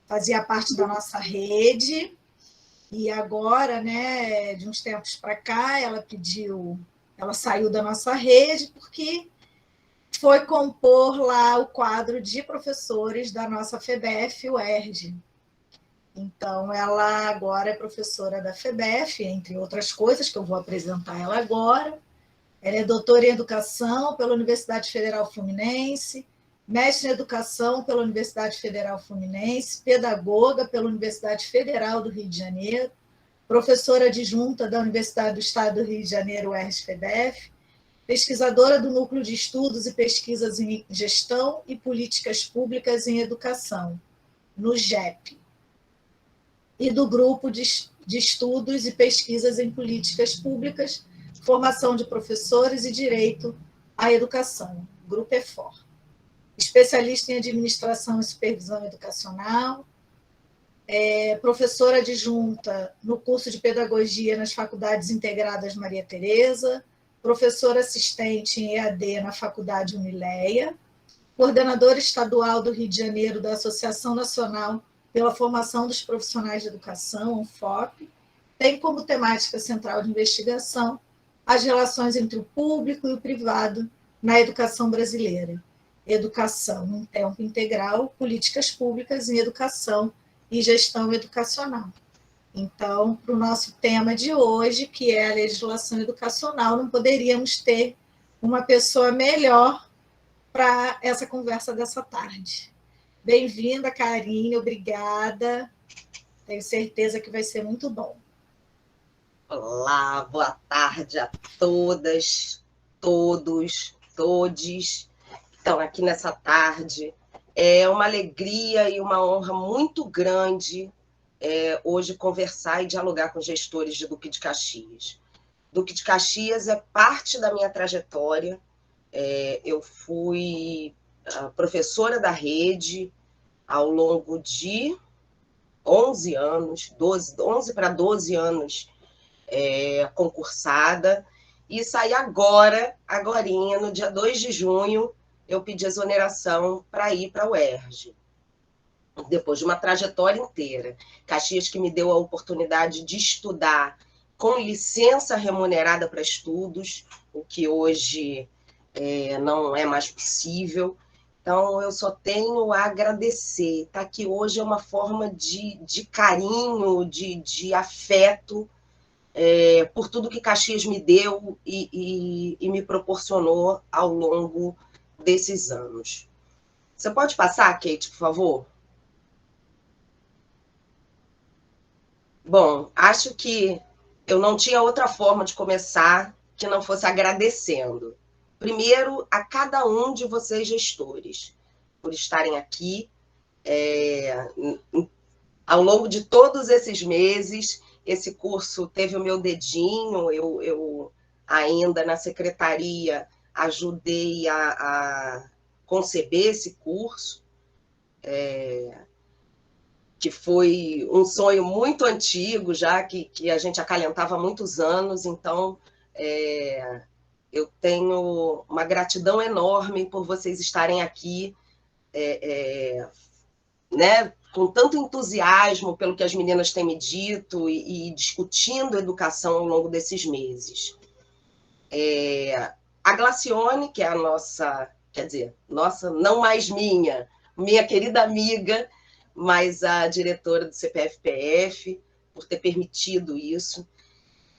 fazia parte da nossa rede, e agora, né, de uns tempos para cá, ela saiu da nossa rede porque foi compor lá o quadro de professores da nossa FEBEF, UERJ. Então, ela agora é professora da FEBEF, entre outras coisas, que eu vou apresentar ela agora. Ela é doutora em Educação pela Universidade Federal Fluminense, mestre em Educação pela Universidade Federal Fluminense, pedagoga pela Universidade Federal do Rio de Janeiro, professora adjunta da Universidade do Estado do Rio de Janeiro, UERJ-FEBEF, pesquisadora do Núcleo de Estudos e Pesquisas em Gestão e Políticas Públicas em Educação, no GEP, e do Grupo de Estudos e Pesquisas em Políticas Públicas, Formação de Professores e Direito à Educação, Grupo EFOR. Especialista em Administração e Supervisão Educacional, professora adjunta no curso de Pedagogia nas Faculdades Integradas Maria Tereza, professora assistente em EAD na Faculdade Unileia, coordenadora estadual do Rio de Janeiro da Associação Nacional pela Formação dos Profissionais de Educação, ANFOP, tem como temática central de investigação as relações entre o público e o privado na educação brasileira. Educação em tempo integral, políticas públicas em educação e gestão educacional. Então, para o nosso tema de hoje, que é a legislação educacional, não poderíamos ter uma pessoa melhor para essa conversa dessa tarde. Bem-vinda, Karine, obrigada. Tenho certeza que vai ser muito bom. Olá, boa tarde a todas, todos, todes que estão aqui nessa tarde. É uma alegria e uma honra muito grande hoje conversar e dialogar com gestores de Duque de Caxias. Duque de Caxias é parte da minha trajetória. Eu fui professora da rede ao longo de 11 anos, 11 para 12 anos concursada, e saí agorinha, no dia 2 de junho, eu pedi exoneração para ir para a UERJ, depois de uma trajetória inteira. Caxias que me deu a oportunidade de estudar com licença remunerada para estudos, o que hoje não é mais possível. Então, eu só tenho a agradecer. Estar aqui hoje é uma forma de carinho, de afeto, por tudo que Caxias me deu e me proporcionou ao longo desses anos. Você pode passar, Kate, por favor? Bom, acho que eu não tinha outra forma de começar que não fosse agradecendo. Primeiro, a cada um de vocês, gestores, por estarem aqui ao longo de todos esses meses. Esse curso teve o meu dedinho, eu ainda na secretaria ajudei a conceber esse curso, que foi um sonho muito antigo, já que a gente acalentava há muitos anos. Então, eu tenho uma gratidão enorme por vocês estarem aqui, né, com tanto entusiasmo pelo que as meninas têm me dito e discutindo educação ao longo desses meses. A Glacione, que é a nossa, quer dizer, nossa, não mais minha querida amiga, mas a diretora do CPF-PF, por ter permitido isso.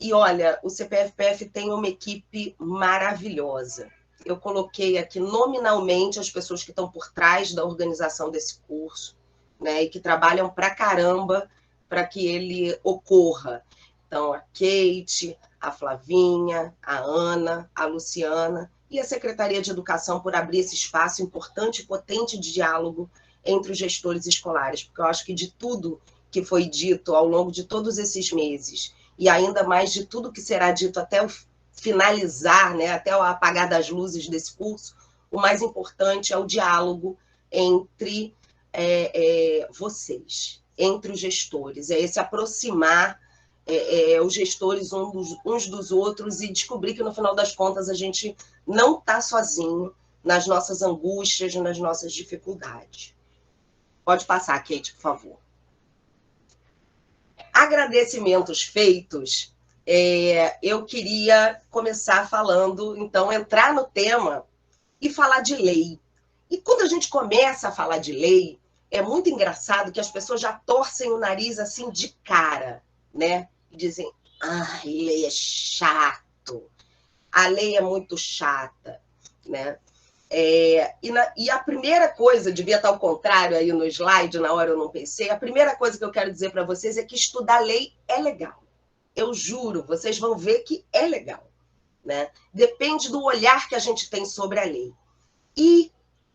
E olha, o CPF-PF tem uma equipe maravilhosa. Eu coloquei aqui nominalmente as pessoas que estão por trás da organização desse curso, né, e que trabalham pra caramba para que ele ocorra. Então, a Kate, a Flavinha, a Ana, a Luciana e a Secretaria de Educação por abrir esse espaço importante e potente de diálogo entre os gestores escolares, porque eu acho que de tudo que foi dito ao longo de todos esses meses, e ainda mais de tudo que será dito até o finalizar, né, até o apagar das luzes desse curso, o mais importante é o diálogo entre vocês, entre os gestores, é esse aproximar os gestores uns dos outros e descobrir que, no final das contas, a gente não está sozinho nas nossas angústias, nas nossas dificuldades. Pode passar, Kate, por favor. Agradecimentos feitos, eu queria começar falando, então, entrar no tema e falar de lei. E quando a gente começa a falar de lei, é muito engraçado que as pessoas já torcem o nariz assim de cara, né? E dizem, lei é chato, a lei é muito chata, né? E a primeira coisa, devia estar ao contrário aí no slide, na hora eu não pensei, a primeira coisa que eu quero dizer para vocês é que estudar lei é legal. Eu juro, vocês vão ver que é legal, né? Depende do olhar que a gente tem sobre a lei. E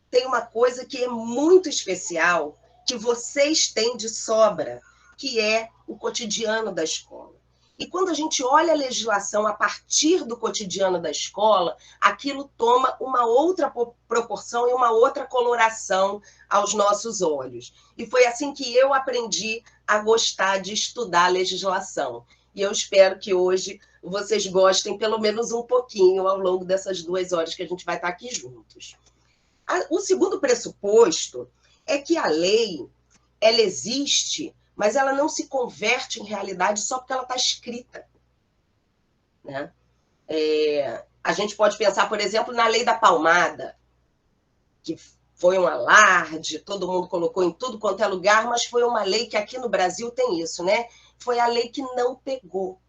tem uma coisa que é muito especial, que vocês têm de sobra, que é o cotidiano da escola. E quando a gente olha a legislação a partir do cotidiano da escola, aquilo toma uma outra proporção e uma outra coloração aos nossos olhos. E foi assim que eu aprendi a gostar de estudar a legislação. E eu espero que hoje vocês gostem pelo menos um pouquinho ao longo dessas 2 horas que a gente vai estar aqui juntos. O segundo pressuposto é que a lei, ela existe, mas ela não se converte em realidade só porque ela está escrita, né? A gente pode pensar, por exemplo, na lei da palmada, que foi um alarde, todo mundo colocou em tudo quanto é lugar, mas foi uma lei que aqui no Brasil tem isso, né? Foi a lei que não pegou,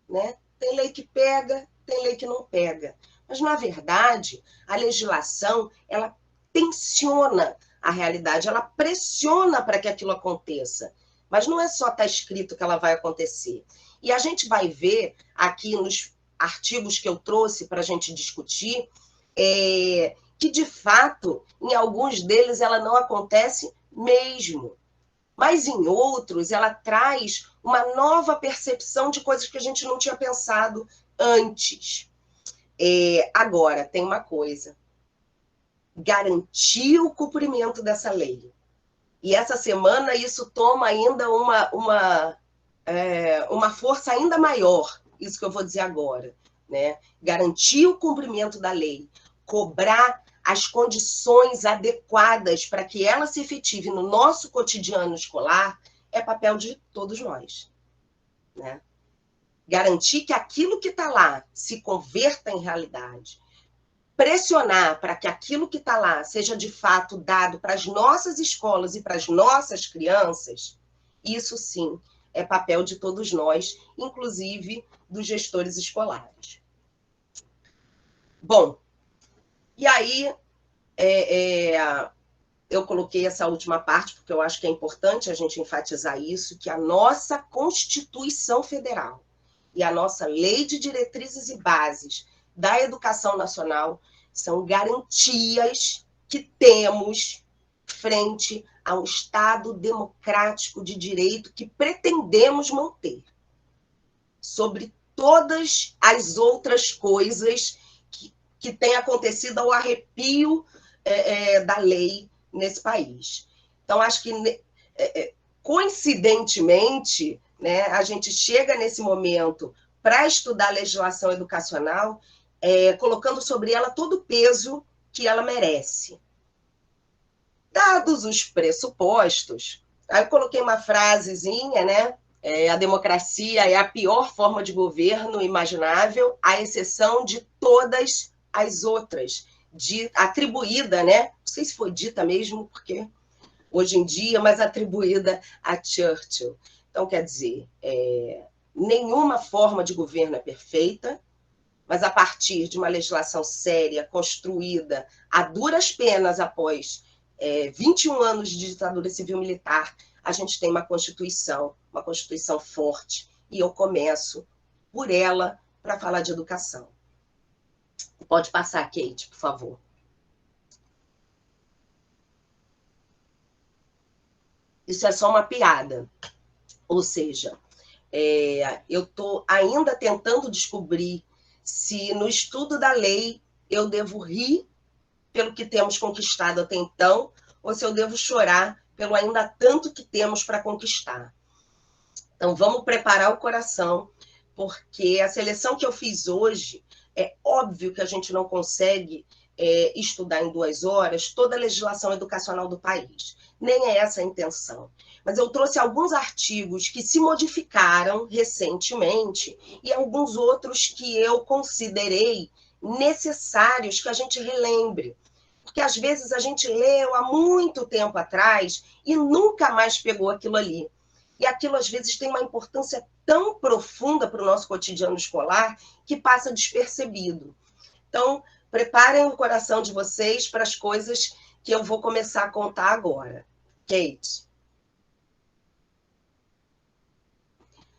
né? Tem lei que pega, tem lei que não pega. Mas, na verdade, a legislação, ela tensiona a realidade, ela pressiona para que aquilo aconteça. Mas não é só estar escrito que ela vai acontecer. E a gente vai ver aqui nos artigos que eu trouxe para a gente discutir, que, de fato, em alguns deles ela não acontece mesmo. Mas em outros, ela traz uma nova percepção de coisas que a gente não tinha pensado antes. Agora, tem uma coisa. Garantir o cumprimento dessa lei. E essa semana isso toma ainda uma força ainda maior, isso que eu vou dizer agora, né? Garantir o cumprimento da lei, cobrar as condições adequadas para que ela se efetive no nosso cotidiano escolar, é papel de todos nós, né? Garantir que aquilo que está lá se converta em realidade, pressionar para que aquilo que está lá seja de fato dado para as nossas escolas e para as nossas crianças, isso sim é papel de todos nós, inclusive dos gestores escolares. Bom, e aí eu coloquei essa última parte porque eu acho que é importante a gente enfatizar isso, que a nossa Constituição Federal e a nossa Lei de Diretrizes e Bases da Educação Nacional são garantias que temos frente a um Estado democrático de direito que pretendemos manter, sobre todas as outras coisas que têm acontecido ao arrepio da lei nesse país. Então, acho que, coincidentemente, né, a gente chega nesse momento para estudar a legislação educacional, colocando sobre ela todo o peso que ela merece. Dados os pressupostos, aí eu coloquei uma frasezinha, né? A democracia é a pior forma de governo imaginável, à exceção de todas as outras, atribuída, né? Não sei se foi dita mesmo, porque hoje em dia, mas atribuída a Churchill. Então, quer dizer, nenhuma forma de governo é perfeita, mas a partir de uma legislação séria, construída a duras penas após 21 anos de ditadura civil-militar, a gente tem uma Constituição forte, e eu começo por ela para falar de educação. Pode passar, Kate, por favor. Isso é só uma piada. Ou seja, eu estou ainda tentando descobrir se no estudo da lei eu devo rir pelo que temos conquistado até então, ou se eu devo chorar pelo ainda tanto que temos para conquistar. Então, vamos preparar o coração, porque a seleção que eu fiz hoje, é óbvio que a gente não consegue estudar em 2 horas toda a legislação educacional do país. Nem é essa a intenção. Mas eu trouxe alguns artigos que se modificaram recentemente e alguns outros que eu considerei necessários que a gente relembre. Porque às vezes a gente leu há muito tempo atrás e nunca mais pegou aquilo ali. E aquilo às vezes tem uma importância tão profunda para o nosso cotidiano escolar que passa despercebido. Então, preparem o coração de vocês para as coisas que eu vou começar a contar agora. Kate.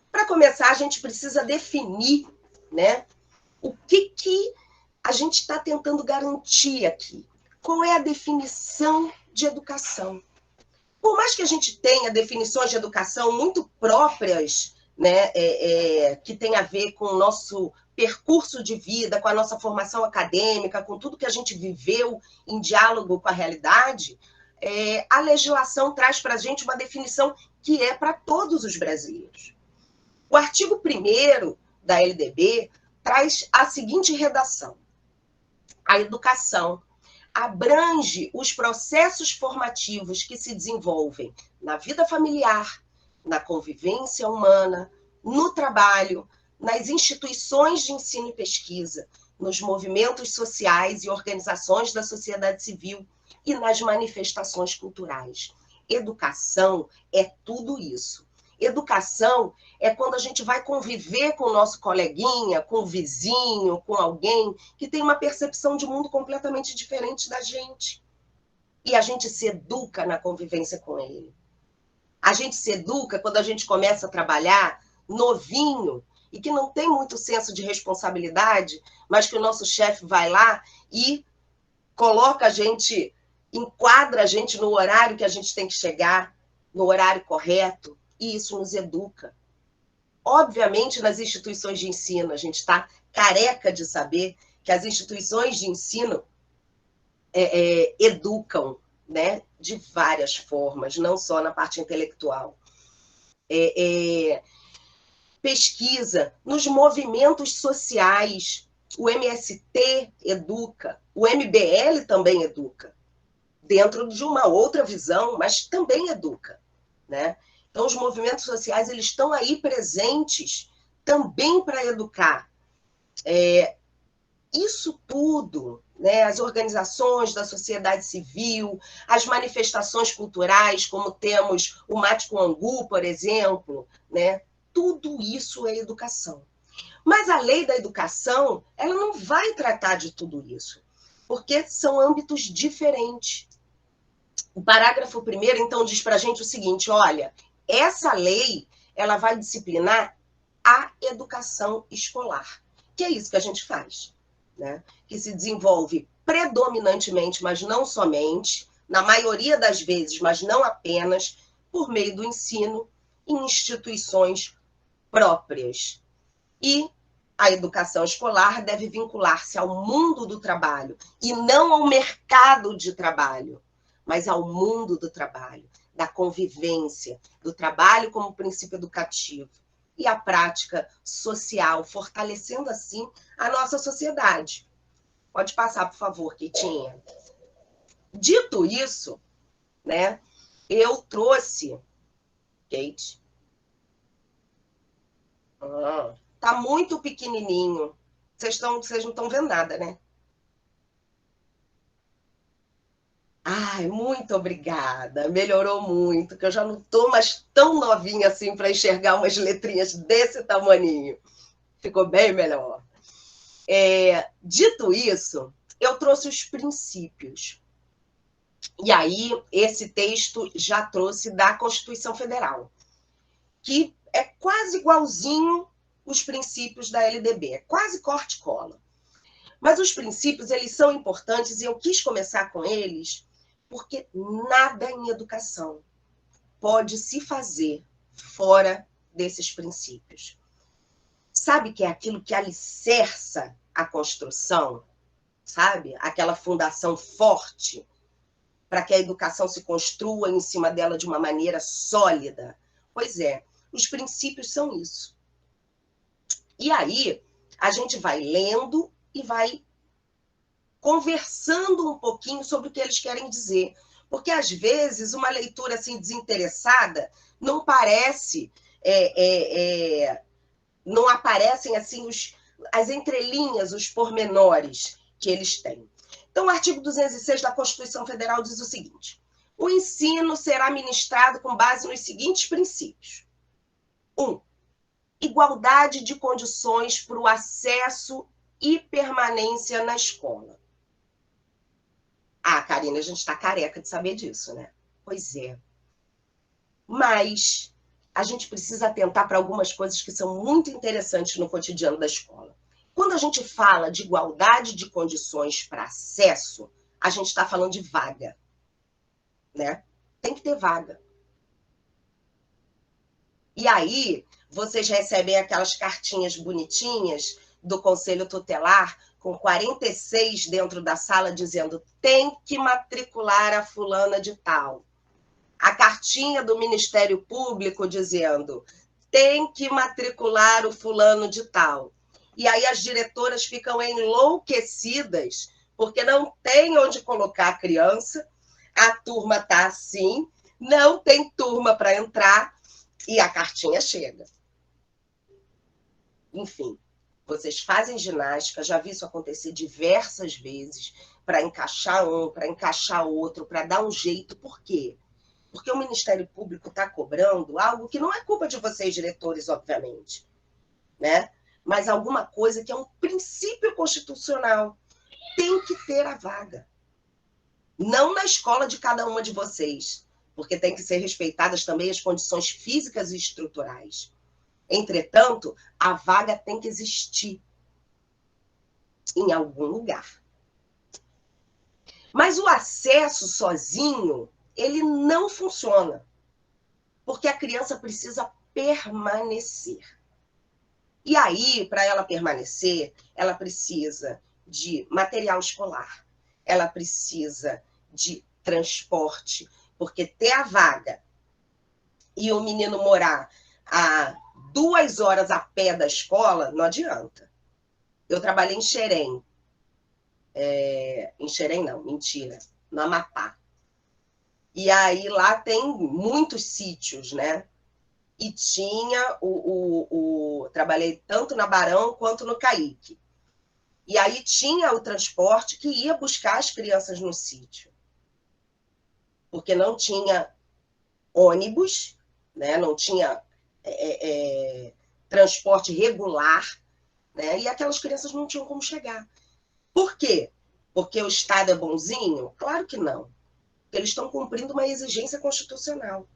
Para começar, a gente precisa definir, né, o que a gente está tentando garantir aqui. Qual é a definição de educação? Por mais que a gente tenha definições de educação muito próprias, né, que tem a ver com o nosso percurso de vida, com a nossa formação acadêmica, com tudo que a gente viveu em diálogo com a realidade, a legislação traz para a gente uma definição que é para todos os brasileiros. O artigo 1º da LDB traz a seguinte redação: a educação abrange os processos formativos que se desenvolvem na vida familiar, na convivência humana, no trabalho, nas instituições de ensino e pesquisa, nos movimentos sociais e organizações da sociedade civil e nas manifestações culturais. Educação é tudo isso. Educação é quando a gente vai conviver com o nosso coleguinha, com o vizinho, com alguém que tem uma percepção de mundo completamente diferente da gente. E a gente se educa na convivência com ele. A gente se educa quando a gente começa a trabalhar novinho e que não tem muito senso de responsabilidade, mas que o nosso chefe vai lá e coloca a gente, enquadra a gente no horário que a gente tem que chegar, no horário correto. E isso nos educa. Obviamente, nas instituições de ensino, a gente está careca de saber que as instituições de ensino educam, né, de várias formas, não só na parte intelectual. Pesquisa nos movimentos sociais. O MST educa, o MBL também educa, dentro de uma outra visão, mas também educa, né? Então, os movimentos sociais, eles estão aí presentes também para educar. Isso tudo, né, as organizações da sociedade civil, as manifestações culturais, como temos o Mate com Angu, por exemplo, né, tudo isso é educação. Mas a lei da educação, ela não vai tratar de tudo isso, porque são âmbitos diferentes. O parágrafo 1º, então, diz para a gente o seguinte: olha, essa lei, ela vai disciplinar a educação escolar, que é isso que a gente faz, né? Que se desenvolve predominantemente, mas não somente, na maioria das vezes, mas não apenas, por meio do ensino em instituições próprias. E a educação escolar deve vincular-se ao mundo do trabalho, e não ao mercado de trabalho, mas ao mundo do trabalho, da convivência, do trabalho como princípio educativo e a prática social, fortalecendo assim a nossa sociedade. Pode passar, por favor, Kitinha. Dito isso, né, eu trouxe, Kate, tá muito pequenininho. Vocês não estão vendo nada, né? Ai, muito obrigada. Melhorou muito, que eu já não estou mais tão novinha assim para enxergar umas letrinhas desse tamaninho. Ficou bem melhor. Dito isso, eu trouxe os princípios. E aí, esse texto já trouxe da Constituição Federal, que é quase igualzinho os princípios da LDB, é quase corte e cola. Mas os princípios, eles são importantes e eu quis começar com eles porque nada em educação pode se fazer fora desses princípios. Sabe que é aquilo que alicerça a construção? Sabe? Aquela fundação forte para que a educação se construa em cima dela de uma maneira sólida. Pois é, os princípios são isso. E aí, a gente vai lendo e vai conversando um pouquinho sobre o que eles querem dizer. Porque, às vezes, uma leitura assim, desinteressada não parece... não aparecem assim as entrelinhas, os pormenores que eles têm. Então, o artigo 206 da Constituição Federal diz o seguinte: o ensino será ministrado com base nos seguintes princípios. 1. Igualdade de condições para o acesso e permanência na escola. Ah, Karina, a gente está careca de saber disso, né? Pois é. Mas a gente precisa atentar para algumas coisas que são muito interessantes no cotidiano da escola. Quando a gente fala de igualdade de condições para acesso, a gente está falando de vaga, né? Tem que ter vaga. E aí, vocês recebem aquelas cartinhas bonitinhas do Conselho Tutelar, com 46 dentro da sala, dizendo tem que matricular a fulana de tal. A cartinha do Ministério Público dizendo tem que matricular o fulano de tal. E aí as diretoras ficam enlouquecidas, porque não tem onde colocar a criança, a turma está assim, não tem turma para entrar, e a cartinha chega. Enfim, vocês fazem ginástica, já vi isso acontecer diversas vezes, para encaixar um, para encaixar outro, para dar um jeito. Por quê? Porque o Ministério Público está cobrando algo que não é culpa de vocês, diretores, obviamente, né? Mas alguma coisa que é um princípio constitucional. Tem que ter a vaga. Não na escola de cada uma de vocês, porque tem que ser respeitadas também as condições físicas e estruturais. Entretanto, a vaga tem que existir em algum lugar. Mas o acesso sozinho, ele não funciona, porque a criança precisa permanecer. E aí, para ela permanecer, ela precisa de material escolar, ela precisa de transporte, porque ter a vaga e o menino morar a 2 horas a pé da escola, não adianta. Eu trabalhei em Xerém. Em Xerém não, mentira, no Amapá. E aí lá tem muitos sítios, né? E tinha trabalhei tanto na Barão quanto no Caíque. E aí tinha o transporte que ia buscar as crianças no sítio. Porque não tinha ônibus, né? Não tinha transporte regular, né? E aquelas crianças não tinham como chegar. Por quê? Porque o Estado é bonzinho? Claro que não. Eles estão cumprindo uma exigência constitucional.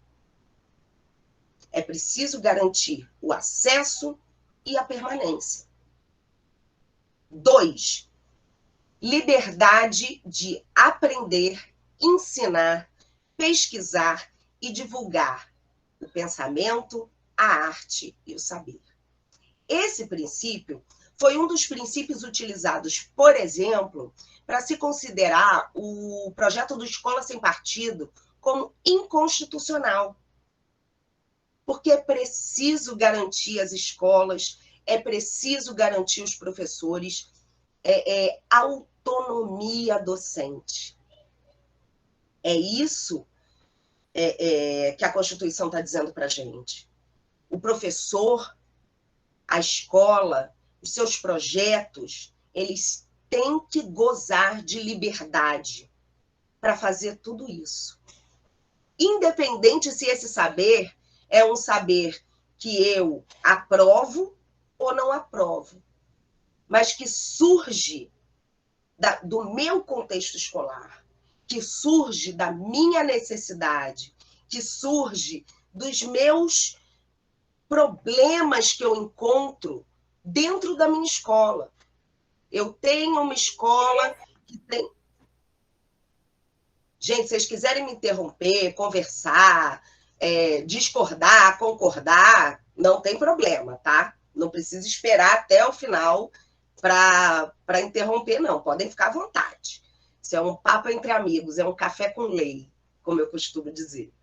É preciso garantir o acesso e a permanência. 2, liberdade de aprender, ensinar, pesquisar e divulgar o pensamento, a arte e o saber. Esse princípio foi um dos princípios utilizados, por exemplo, para se considerar o projeto do Escola Sem Partido como inconstitucional. Porque é preciso garantir as escolas, é preciso garantir os professores, autonomia docente. É isso que a Constituição está dizendo para a gente. O professor, a escola, os seus projetos, eles têm que gozar de liberdade para fazer tudo isso. Independente se esse saber é um saber que eu aprovo ou não aprovo, mas que surge do meu contexto escolar, que surge da minha necessidade, que surge dos meus problemas que eu encontro dentro da minha escola. Eu tenho uma escola que tem... Gente, se vocês quiserem me interromper, conversar, discordar, concordar, não tem problema, tá? Não precisa esperar até o final para interromper, não. Podem ficar à vontade. Isso é um papo entre amigos, é um café com lei, como eu costumo dizer.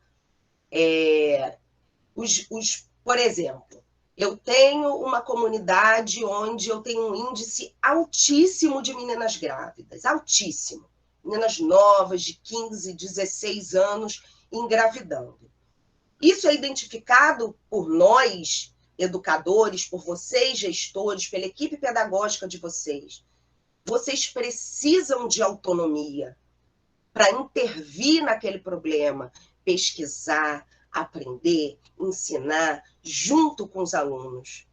Por exemplo, Eu tenho uma comunidade onde eu tenho um índice altíssimo de meninas grávidas, altíssimo. Meninas novas, de 15, 16 anos, engravidando. Isso é identificado por nós, educadores, por vocês, gestores, pela equipe pedagógica de vocês. Vocês precisam de autonomia para intervir naquele problema, pesquisar, aprender, ensinar, junto com os alunos.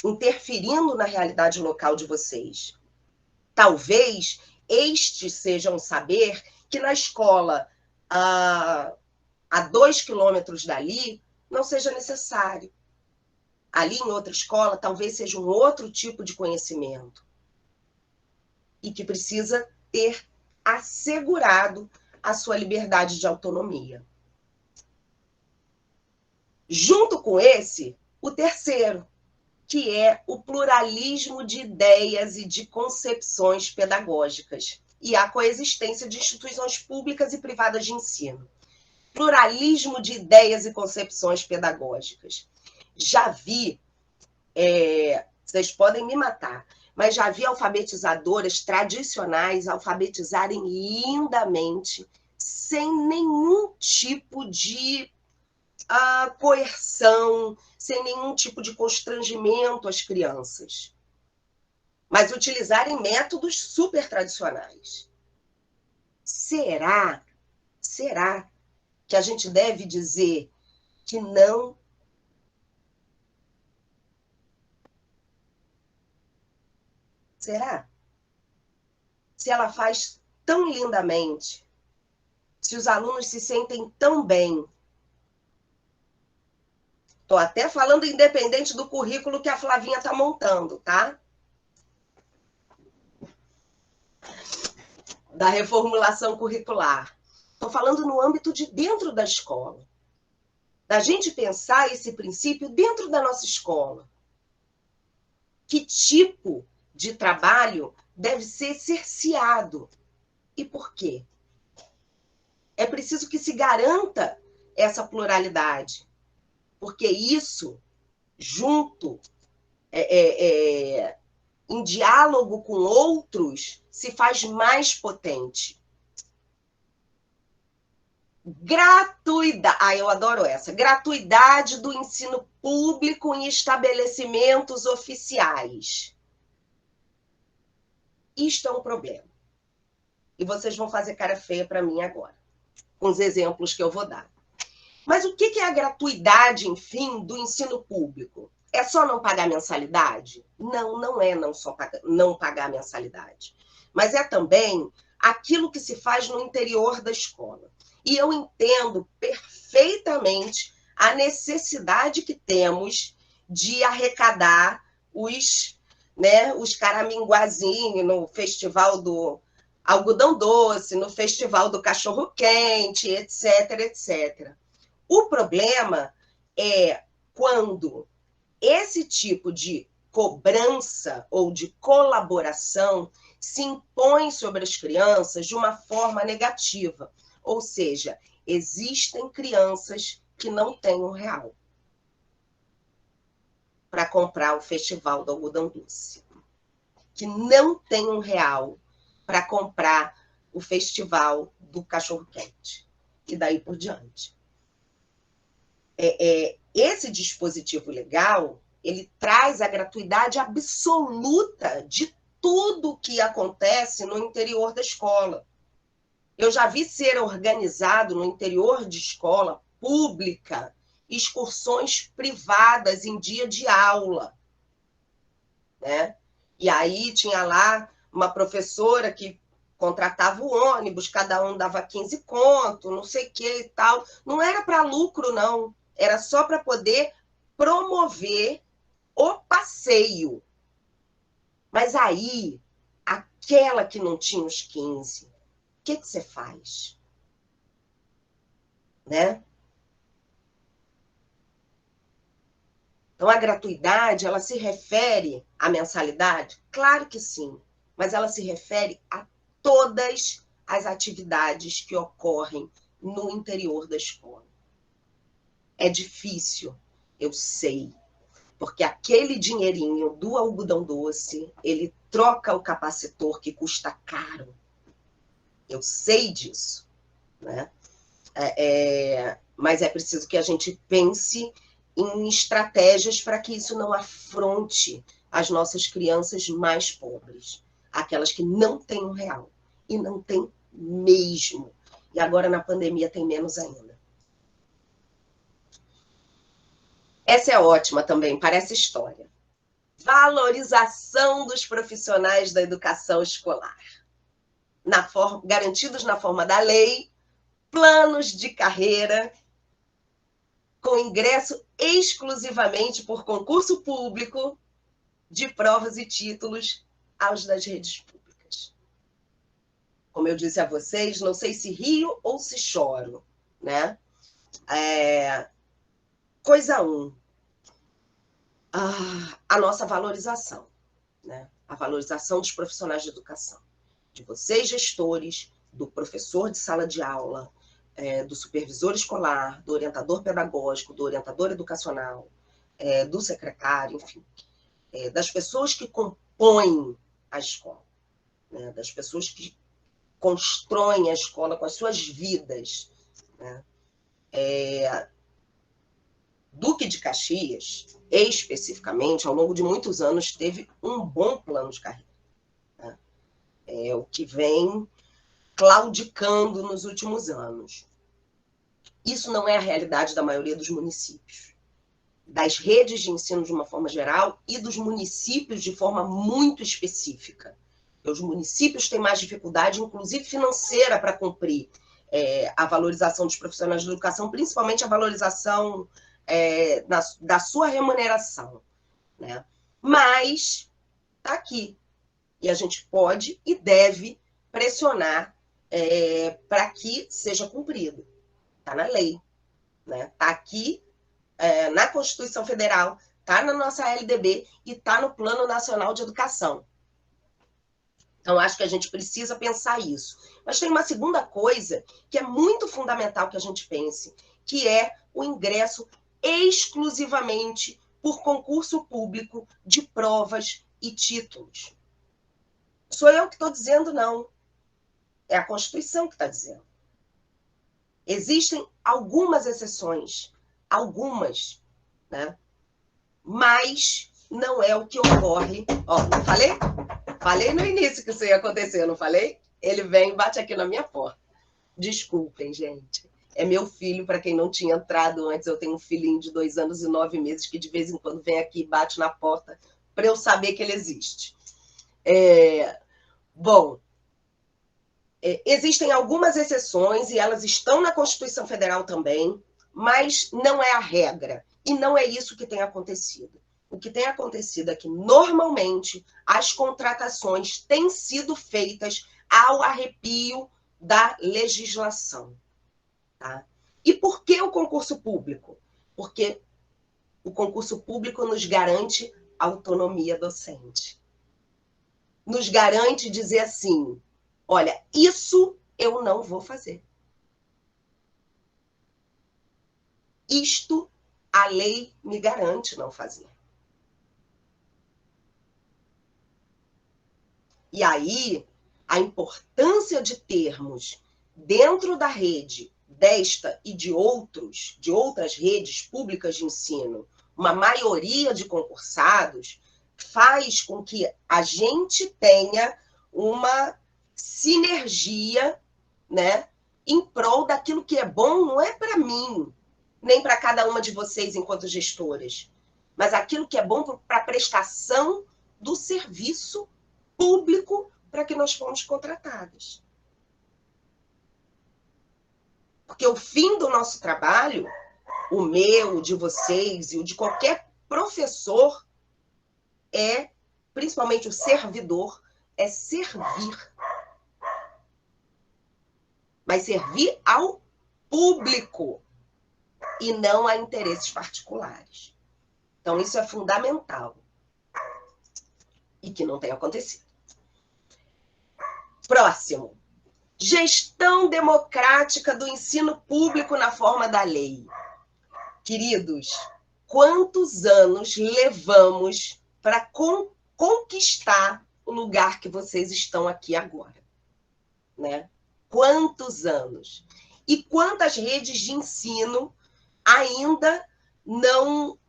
Interferindo na realidade local de vocês. Talvez este seja um saber que na escola, a 2 quilômetros dali, não seja necessário. Ali em outra escola, talvez seja um outro tipo de conhecimento. E que precisa ter assegurado a sua liberdade de autonomia. Junto com esse, o terceiro, que é o pluralismo de ideias e de concepções pedagógicas e a coexistência de instituições públicas e privadas de ensino. Pluralismo de ideias e concepções pedagógicas. Já vi, vocês podem me matar, mas já vi alfabetizadoras tradicionais alfabetizarem lindamente, sem nenhum tipo de coerção, sem nenhum tipo de constrangimento às crianças, mas utilizarem métodos super tradicionais. Será que a gente deve dizer que não? Será? Se ela faz tão lindamente, se os alunos se sentem tão bem. Estou até falando independente do currículo que a Flavinha está montando, tá? Da reformulação curricular. Estou falando no âmbito de dentro da escola. Da gente pensar esse princípio dentro da nossa escola. Que tipo de trabalho deve ser cerceado? E por quê? É preciso que se garanta essa pluralidade. Porque isso, junto, em diálogo com outros, se faz mais potente. Gratuidade, eu adoro essa. Gratuidade do ensino público em estabelecimentos oficiais. Isto é um problema. E vocês vão fazer cara feia para mim agora, com os exemplos que eu vou dar. Mas o que é a gratuidade, enfim, do ensino público? É só não pagar mensalidade? Não, não é não pagar mensalidade. Mas é também aquilo que se faz no interior da escola. E eu entendo perfeitamente a necessidade que temos de arrecadar os caraminguazinhos no festival do algodão doce, no festival do cachorro-quente, etc, etc. O problema é quando esse tipo de cobrança ou de colaboração se impõe sobre as crianças de uma forma negativa. Ou seja, existem crianças que não têm R$1 para comprar o festival do algodão doce. Que não tem R$1 para comprar o festival do cachorro-quente. E daí por diante. Esse dispositivo legal, ele traz a gratuidade absoluta de tudo que acontece no interior da escola. Eu já vi ser organizado no interior de escola pública excursões privadas em dia de aula, né? E aí tinha lá uma professora que contratava o ônibus, cada um dava 15 conto, não sei o que e tal. Não era para lucro, não. Era só para poder promover o passeio. Mas aí, aquela que não tinha os 15, o que você faz? Né? Então, a gratuidade, ela se refere à mensalidade? Claro que sim, mas ela se refere a todas as atividades que ocorrem no interior da escola. É difícil, eu sei, porque aquele dinheirinho do algodão doce, ele troca o capacitor que custa caro. Eu sei disso, né? Mas é preciso que a gente pense em estratégias para que isso não afronte as nossas crianças mais pobres, aquelas que não têm um real, e não têm mesmo. E agora na pandemia tem menos ainda. Essa é ótima também, parece história. Valorização dos profissionais da educação escolar. Garantidos na forma da lei, planos de carreira com ingresso exclusivamente por concurso público de provas e títulos aos das redes públicas. Como eu disse a vocês, não sei se rio ou se choro, né? Coisa 1, a nossa valorização, né? A valorização dos profissionais de educação, de vocês gestores, do professor de sala de aula, do supervisor escolar, do orientador pedagógico, do orientador educacional, do secretário, enfim, das pessoas que compõem a escola, né? Das pessoas que constroem a escola com as suas vidas, né? Duque de Caxias, especificamente, ao longo de muitos anos, teve um bom plano de carreira, né? O que vem claudicando nos últimos anos. Isso não é a realidade da maioria dos municípios, das redes de ensino de uma forma geral e dos municípios de forma muito específica. Os municípios têm mais dificuldade, inclusive financeira, para cumprir a valorização dos profissionais de educação, principalmente a valorização da sua remuneração, né? Mas está aqui. E a gente pode e deve pressionar para que seja cumprido. Está na lei, né? Está aqui na Constituição Federal, está na nossa LDB e está no Plano Nacional de Educação. Então, acho que a gente precisa pensar isso. Mas tem uma segunda coisa que é muito fundamental que a gente pense, que é o ingresso exclusivamente por concurso público de provas e títulos. Sou eu que estou dizendo, não. É a Constituição que está dizendo. Existem algumas exceções, algumas, né? Mas não é o que ocorre. Ó, não falei? Falei no início que isso ia acontecer, não falei? Ele vem e bate aqui na minha porta. Desculpem, gente. É meu filho, para quem não tinha entrado antes, eu tenho um filhinho de 2 anos e 9 meses que de vez em quando vem aqui e bate na porta para eu saber que ele existe. Bom, existem algumas exceções e elas estão na Constituição Federal também, mas não é a regra. E não é isso que tem acontecido. O que tem acontecido é que, normalmente, as contratações têm sido feitas ao arrepio da legislação. Tá? E por que o concurso público? Porque o concurso público nos garante autonomia docente. Nos garante dizer assim, olha, isso eu não vou fazer. Isto a lei me garante não fazer. E aí, a importância de termos dentro da rede desta e de outras redes públicas de ensino, uma maioria de concursados, faz com que a gente tenha uma sinergia, né, em prol daquilo que é bom, não é para mim, nem para cada uma de vocês enquanto gestoras, mas aquilo que é bom para a prestação do serviço público para que nós fomos contratados. Porque o fim do nosso trabalho, o meu, o de vocês e o de qualquer professor, principalmente o servidor, é servir. Mas servir ao público e não a interesses particulares. Então, isso é fundamental. E que não tem acontecido. Próximo. Gestão democrática do ensino público na forma da lei. Queridos, quantos anos levamos para conquistar o lugar que vocês estão aqui agora, né? Quantos anos? E quantas redes de ensino ainda não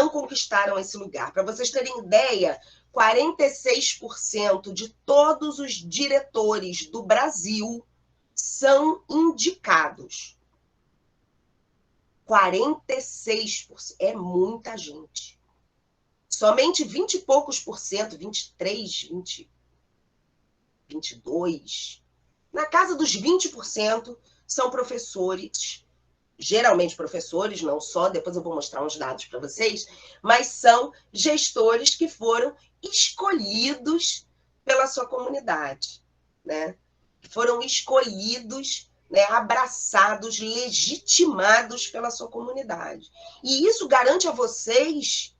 conquistaram esse lugar? Para vocês terem ideia, 46% de todos os diretores do Brasil são indicados. 46%. É muita gente. Somente 20 e poucos por cento, 23, 20, 22, na casa dos 20% são professores, geralmente professores, não só, depois eu vou mostrar uns dados para vocês, mas são gestores que foram escolhidos pela sua comunidade, né? Foram escolhidos, né, abraçados, legitimados pela sua comunidade. E isso garante a vocês,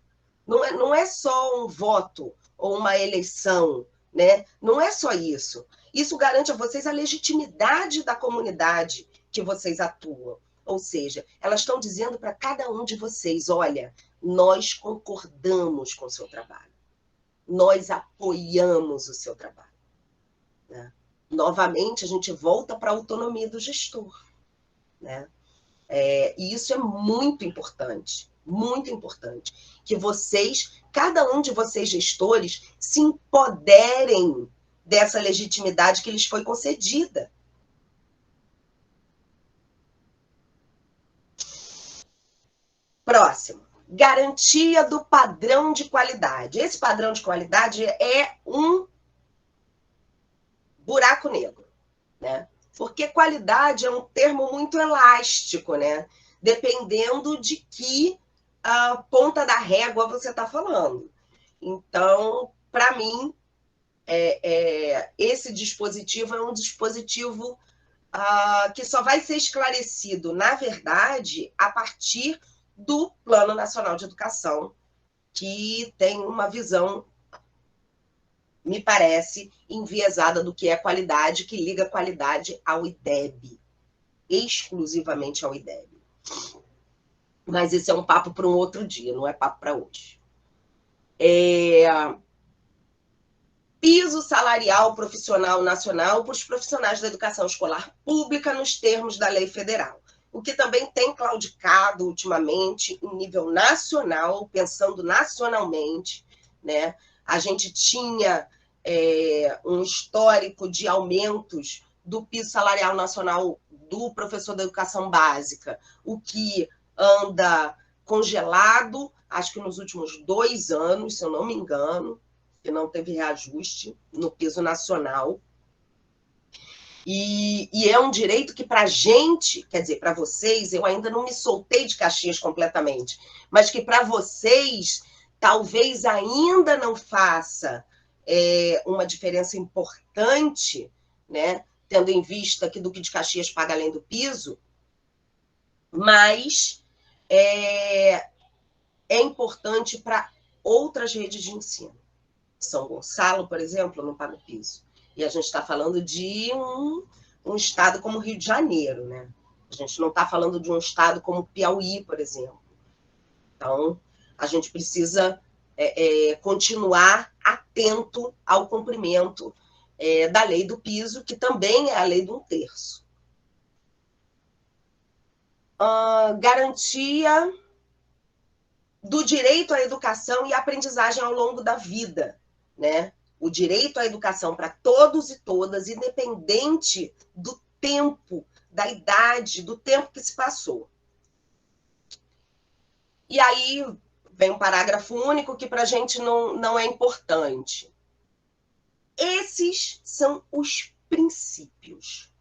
não é só um voto ou uma eleição, né? Não é só isso. Isso garante a vocês a legitimidade da comunidade que vocês atuam. Ou seja, elas estão dizendo para cada um de vocês, olha, nós concordamos com o seu trabalho. Nós apoiamos o seu trabalho, né? Novamente, a gente volta para a autonomia do gestor, né? E isso é muito importante, que vocês, cada um de vocês gestores, se empoderem dessa legitimidade que lhes foi concedida. Próximo, garantia do padrão de qualidade. Esse padrão de qualidade é um buraco negro, né? Porque qualidade é um termo muito elástico, né? Dependendo de que a ponta da régua você está falando. Então, para mim, esse dispositivo é um dispositivo que só vai ser esclarecido, na verdade, a partir do Plano Nacional de Educação, que tem uma visão, me parece, enviesada do que é qualidade, que liga a qualidade ao IDEB, exclusivamente ao IDEB. Mas esse é um papo para um outro dia, não é papo para hoje. Piso salarial profissional nacional para os profissionais da educação escolar pública nos termos da lei federal. O que também tem claudicado ultimamente em nível nacional, pensando nacionalmente, né? A gente tinha um histórico de aumentos do piso salarial nacional do professor da educação básica, o que anda congelado, acho que nos últimos 2 anos, se eu não me engano, que não teve reajuste no piso nacional. E é um direito que para a gente, quer dizer, para vocês, eu ainda não me soltei de Caxias completamente, mas que para vocês talvez ainda não faça uma diferença importante, né? Tendo em vista que Duque de Caxias paga além do piso, mas é importante para outras redes de ensino. São Gonçalo, por exemplo, não paga o piso. E a gente está falando de um estado como Rio de Janeiro, né? A gente não está falando de um estado como Piauí, por exemplo. Então, a gente precisa continuar atento ao cumprimento da lei do piso, que também é a lei do 1/3. Garantia do direito à educação e aprendizagem ao longo da vida, né? O direito à educação para todos e todas, independente do tempo, da idade, do tempo que se passou. E aí vem um parágrafo único que para a gente não é importante. Esses são os princípios.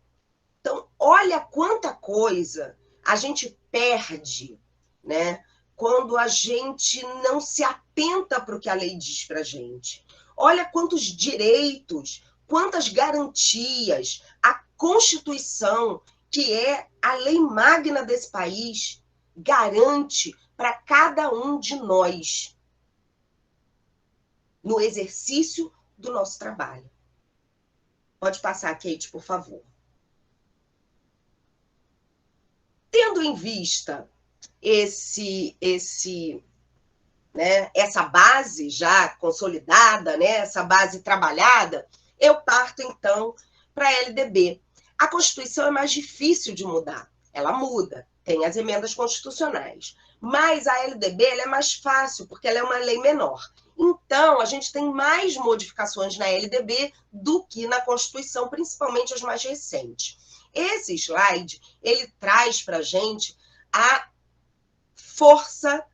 Então, olha quanta coisa a gente perde, né? Quando a gente não se atenta para o que a lei diz para a gente. Olha quantos direitos, quantas garantias a Constituição, que é a lei magna desse país, garante para cada um de nós no exercício do nosso trabalho. Pode passar, Kate, por favor. Tendo em vista né, essa base já consolidada, né, essa base trabalhada, eu parto, então, para a LDB. A Constituição é mais difícil de mudar. Ela muda, tem as emendas constitucionais. Mas a LDB ela é mais fácil, porque ela é uma lei menor. Então, a gente tem mais modificações na LDB do que na Constituição, principalmente as mais recentes. Esse slide, ele traz para a gente a força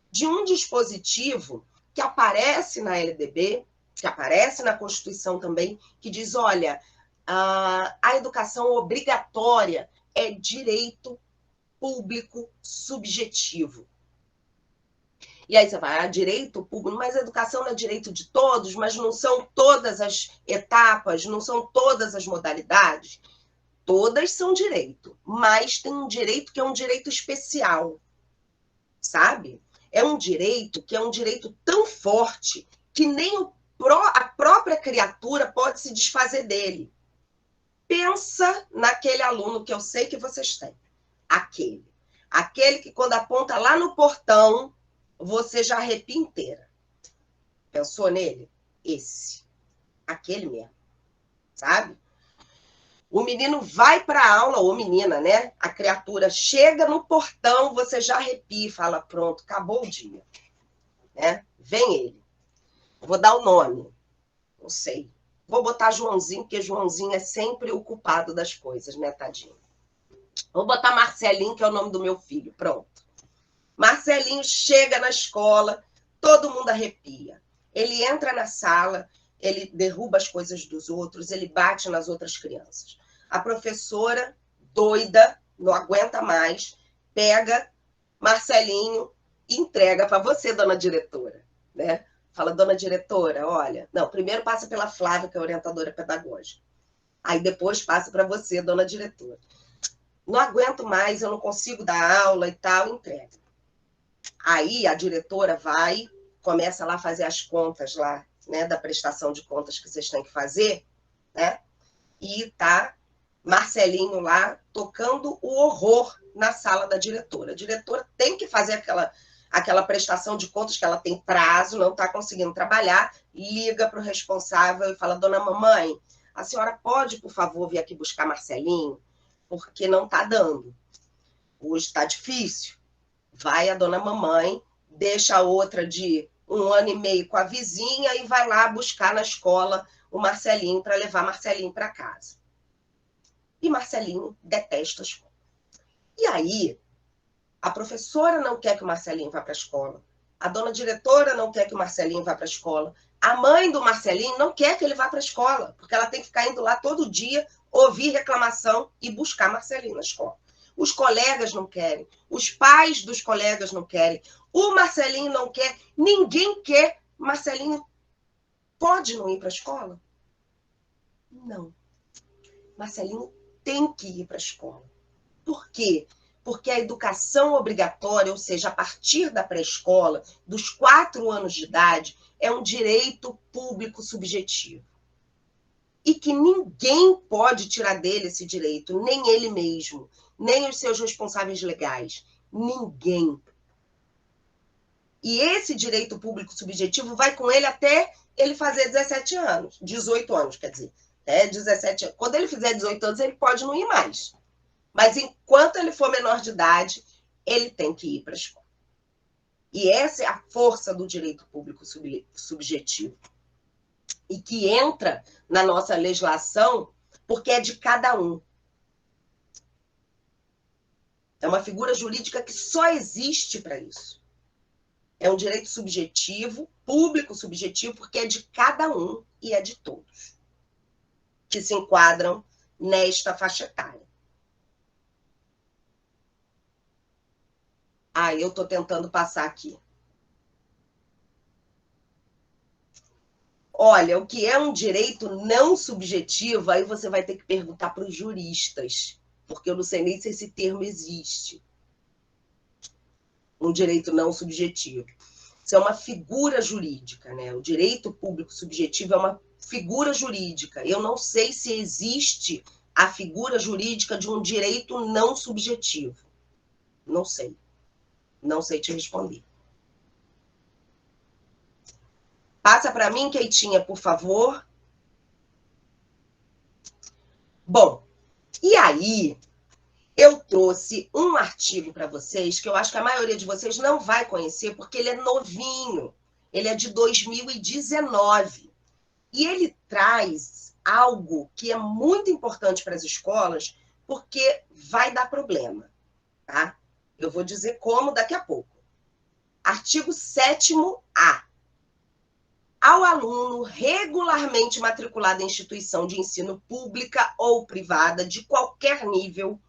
de um dispositivo que aparece na LDB, que aparece na Constituição também, que diz, olha, a educação obrigatória é direito público subjetivo. E aí você vai, direito público, mas a educação não é direito de todos, mas não são todas as etapas, não são todas as modalidades. Todas são direito, mas tem um direito que é um direito especial, sabe? É um direito que é um direito tão forte que nem a própria criatura pode se desfazer dele. Pensa naquele aluno que eu sei que vocês têm. Aquele que quando aponta lá no portão, você já arrepia inteira. Pensou nele? Aquele mesmo, sabe? O menino vai para a aula, ou menina, né? A criatura chega no portão, você já arrepia e fala, pronto, acabou o dia. Né? Vem ele. Vou dar o nome. Não sei. Vou botar Joãozinho, porque Joãozinho é sempre o culpado das coisas, né, tadinho? Vou botar Marcelinho, que é o nome do meu filho. Pronto. Marcelinho chega na escola, todo mundo arrepia. Ele entra na sala, ele derruba as coisas dos outros, ele bate nas outras crianças. A professora, doida, não aguenta mais, pega Marcelinho e entrega para você, dona diretora, né? Fala, dona diretora, olha... Não, primeiro passa pela Flávia, que é orientadora pedagógica. Aí depois passa para você, dona diretora. Não aguento mais, eu não consigo dar aula e tal, entrega. Aí a diretora vai, começa lá a fazer as contas lá, né, da prestação de contas que vocês têm que fazer, né? E tá Marcelinho lá tocando o horror na sala da diretora. A diretora tem que fazer aquela prestação de contas que ela tem prazo, não está conseguindo trabalhar, liga para o responsável e fala, dona mamãe, a senhora pode, por favor, vir aqui buscar Marcelinho? Porque não está dando. Hoje está difícil. Vai a dona mamãe, deixa a outra de 1 ano e meio com a vizinha e vai lá buscar na escola o Marcelinho para levar Marcelinho para casa. E Marcelinho detesta a escola. E aí, a professora não quer que o Marcelinho vá para a escola, a dona diretora não quer que o Marcelinho vá para a escola, a mãe do Marcelinho não quer que ele vá para a escola, porque ela tem que ficar indo lá todo dia, ouvir reclamação e buscar Marcelinho na escola. Os colegas não querem, os pais dos colegas não querem, o Marcelinho não quer, ninguém quer. Marcelinho pode não ir para a escola? Não. Marcelinho tem que ir para a escola. Por quê? Porque a educação obrigatória, ou seja, a partir da pré-escola, dos 4 anos de idade, é um direito público subjetivo. E que ninguém pode tirar dele esse direito, nem ele mesmo, nem os seus responsáveis legais. Ninguém. E esse direito público subjetivo vai com ele até ele fazer 17 anos, 18 anos, quer dizer. 17 anos. Quando ele fizer 18 anos, ele pode não ir mais. Mas enquanto ele for menor de idade, ele tem que ir para a escola. E essa é a força do direito público subjetivo. E que entra na nossa legislação porque é de cada um. É uma figura jurídica que só existe para isso. É um direito subjetivo, público subjetivo, porque é de cada um e é de todos que se enquadram nesta faixa etária. Eu estou tentando passar aqui. Olha, o que é um direito não subjetivo, aí você vai ter que perguntar para os juristas, porque eu não sei nem se esse termo existe. Um direito não subjetivo. Isso é uma figura jurídica, né? O direito público subjetivo é uma figura jurídica. Eu não sei se existe a figura jurídica de um direito não subjetivo. Não sei. Não sei te responder. Passa para mim, Keitinha, por favor. Bom, e aí eu trouxe um artigo para vocês que eu acho que a maioria de vocês não vai conhecer porque ele é novinho. Ele é de 2019. E ele traz algo que é muito importante para as escolas porque vai dar problema, tá? Eu vou dizer como daqui a pouco. Artigo 7º-A. Ao aluno regularmente matriculado em instituição de ensino pública ou privada de qualquer nível,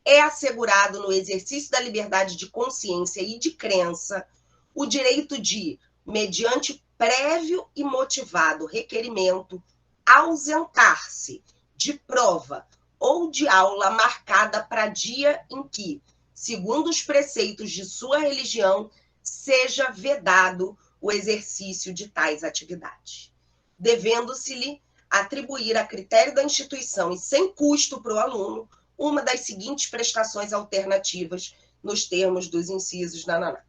é assegurado no exercício da liberdade de consciência e de crença o direito de, mediante prévio e motivado requerimento, ausentar-se de prova ou de aula marcada para dia em que, segundo os preceitos de sua religião, seja vedado o exercício de tais atividades, devendo-se-lhe atribuir a critério da instituição e sem custo para o aluno uma das seguintes prestações alternativas nos termos dos incisos da Naná.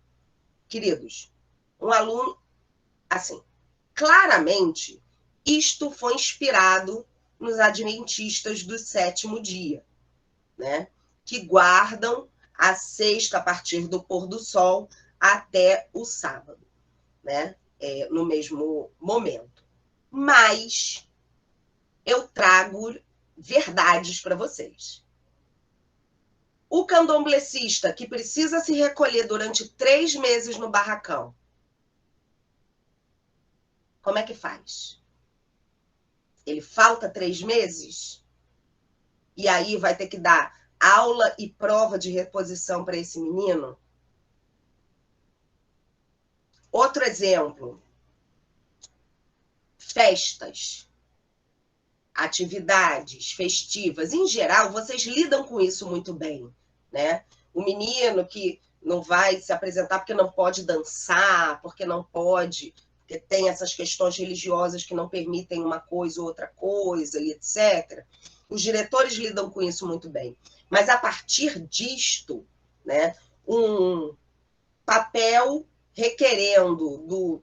Queridos, um aluno, assim, claramente, isto foi inspirado nos adventistas do 7º dia, né? Que guardam a sexta a partir do pôr do sol até o sábado, né? No mesmo momento. Mas eu trago verdades para vocês. O candomblessista que precisa se recolher durante 3 meses no barracão, como é que faz? Ele falta 3 meses? E aí vai ter que dar aula e prova de reposição para esse menino? Outro exemplo. Festas, atividades festivas, em geral, vocês lidam com isso muito bem, né? O menino que não vai se apresentar porque não pode dançar, porque não pode, porque tem essas questões religiosas que não permitem uma coisa ou outra coisa, e etc. Os diretores lidam com isso muito bem. Mas a partir disto, né, um papel requerendo do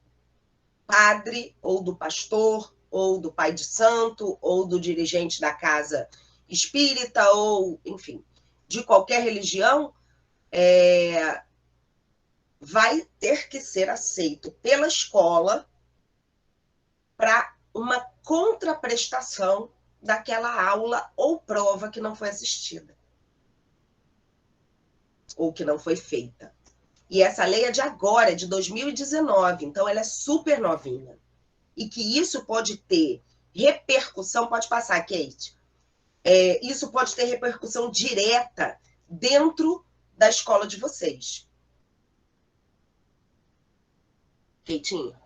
padre, ou do pastor, ou do pai de santo, ou do dirigente da casa espírita, ou, enfim, de qualquer religião, vai ter que ser aceito pela escola para uma contraprestação daquela aula ou prova que não foi assistida, ou que não foi feita. E essa lei é de agora, é de 2019, então ela é super novinha. E que isso pode ter repercussão, pode passar, Kate, isso pode ter repercussão direta dentro da escola de vocês. Keitinho?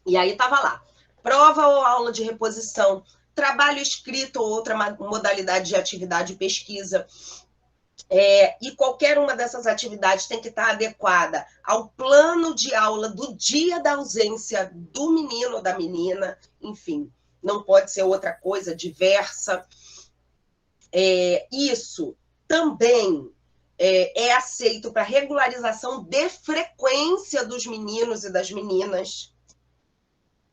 E aí estava lá, prova ou aula de reposição, trabalho escrito ou outra modalidade de atividade e pesquisa, e qualquer uma dessas atividades tem que estar adequada ao plano de aula do dia da ausência do menino ou da menina, enfim, não pode ser outra coisa diversa. Isso também é aceito para regularização de frequência dos meninos e das meninas.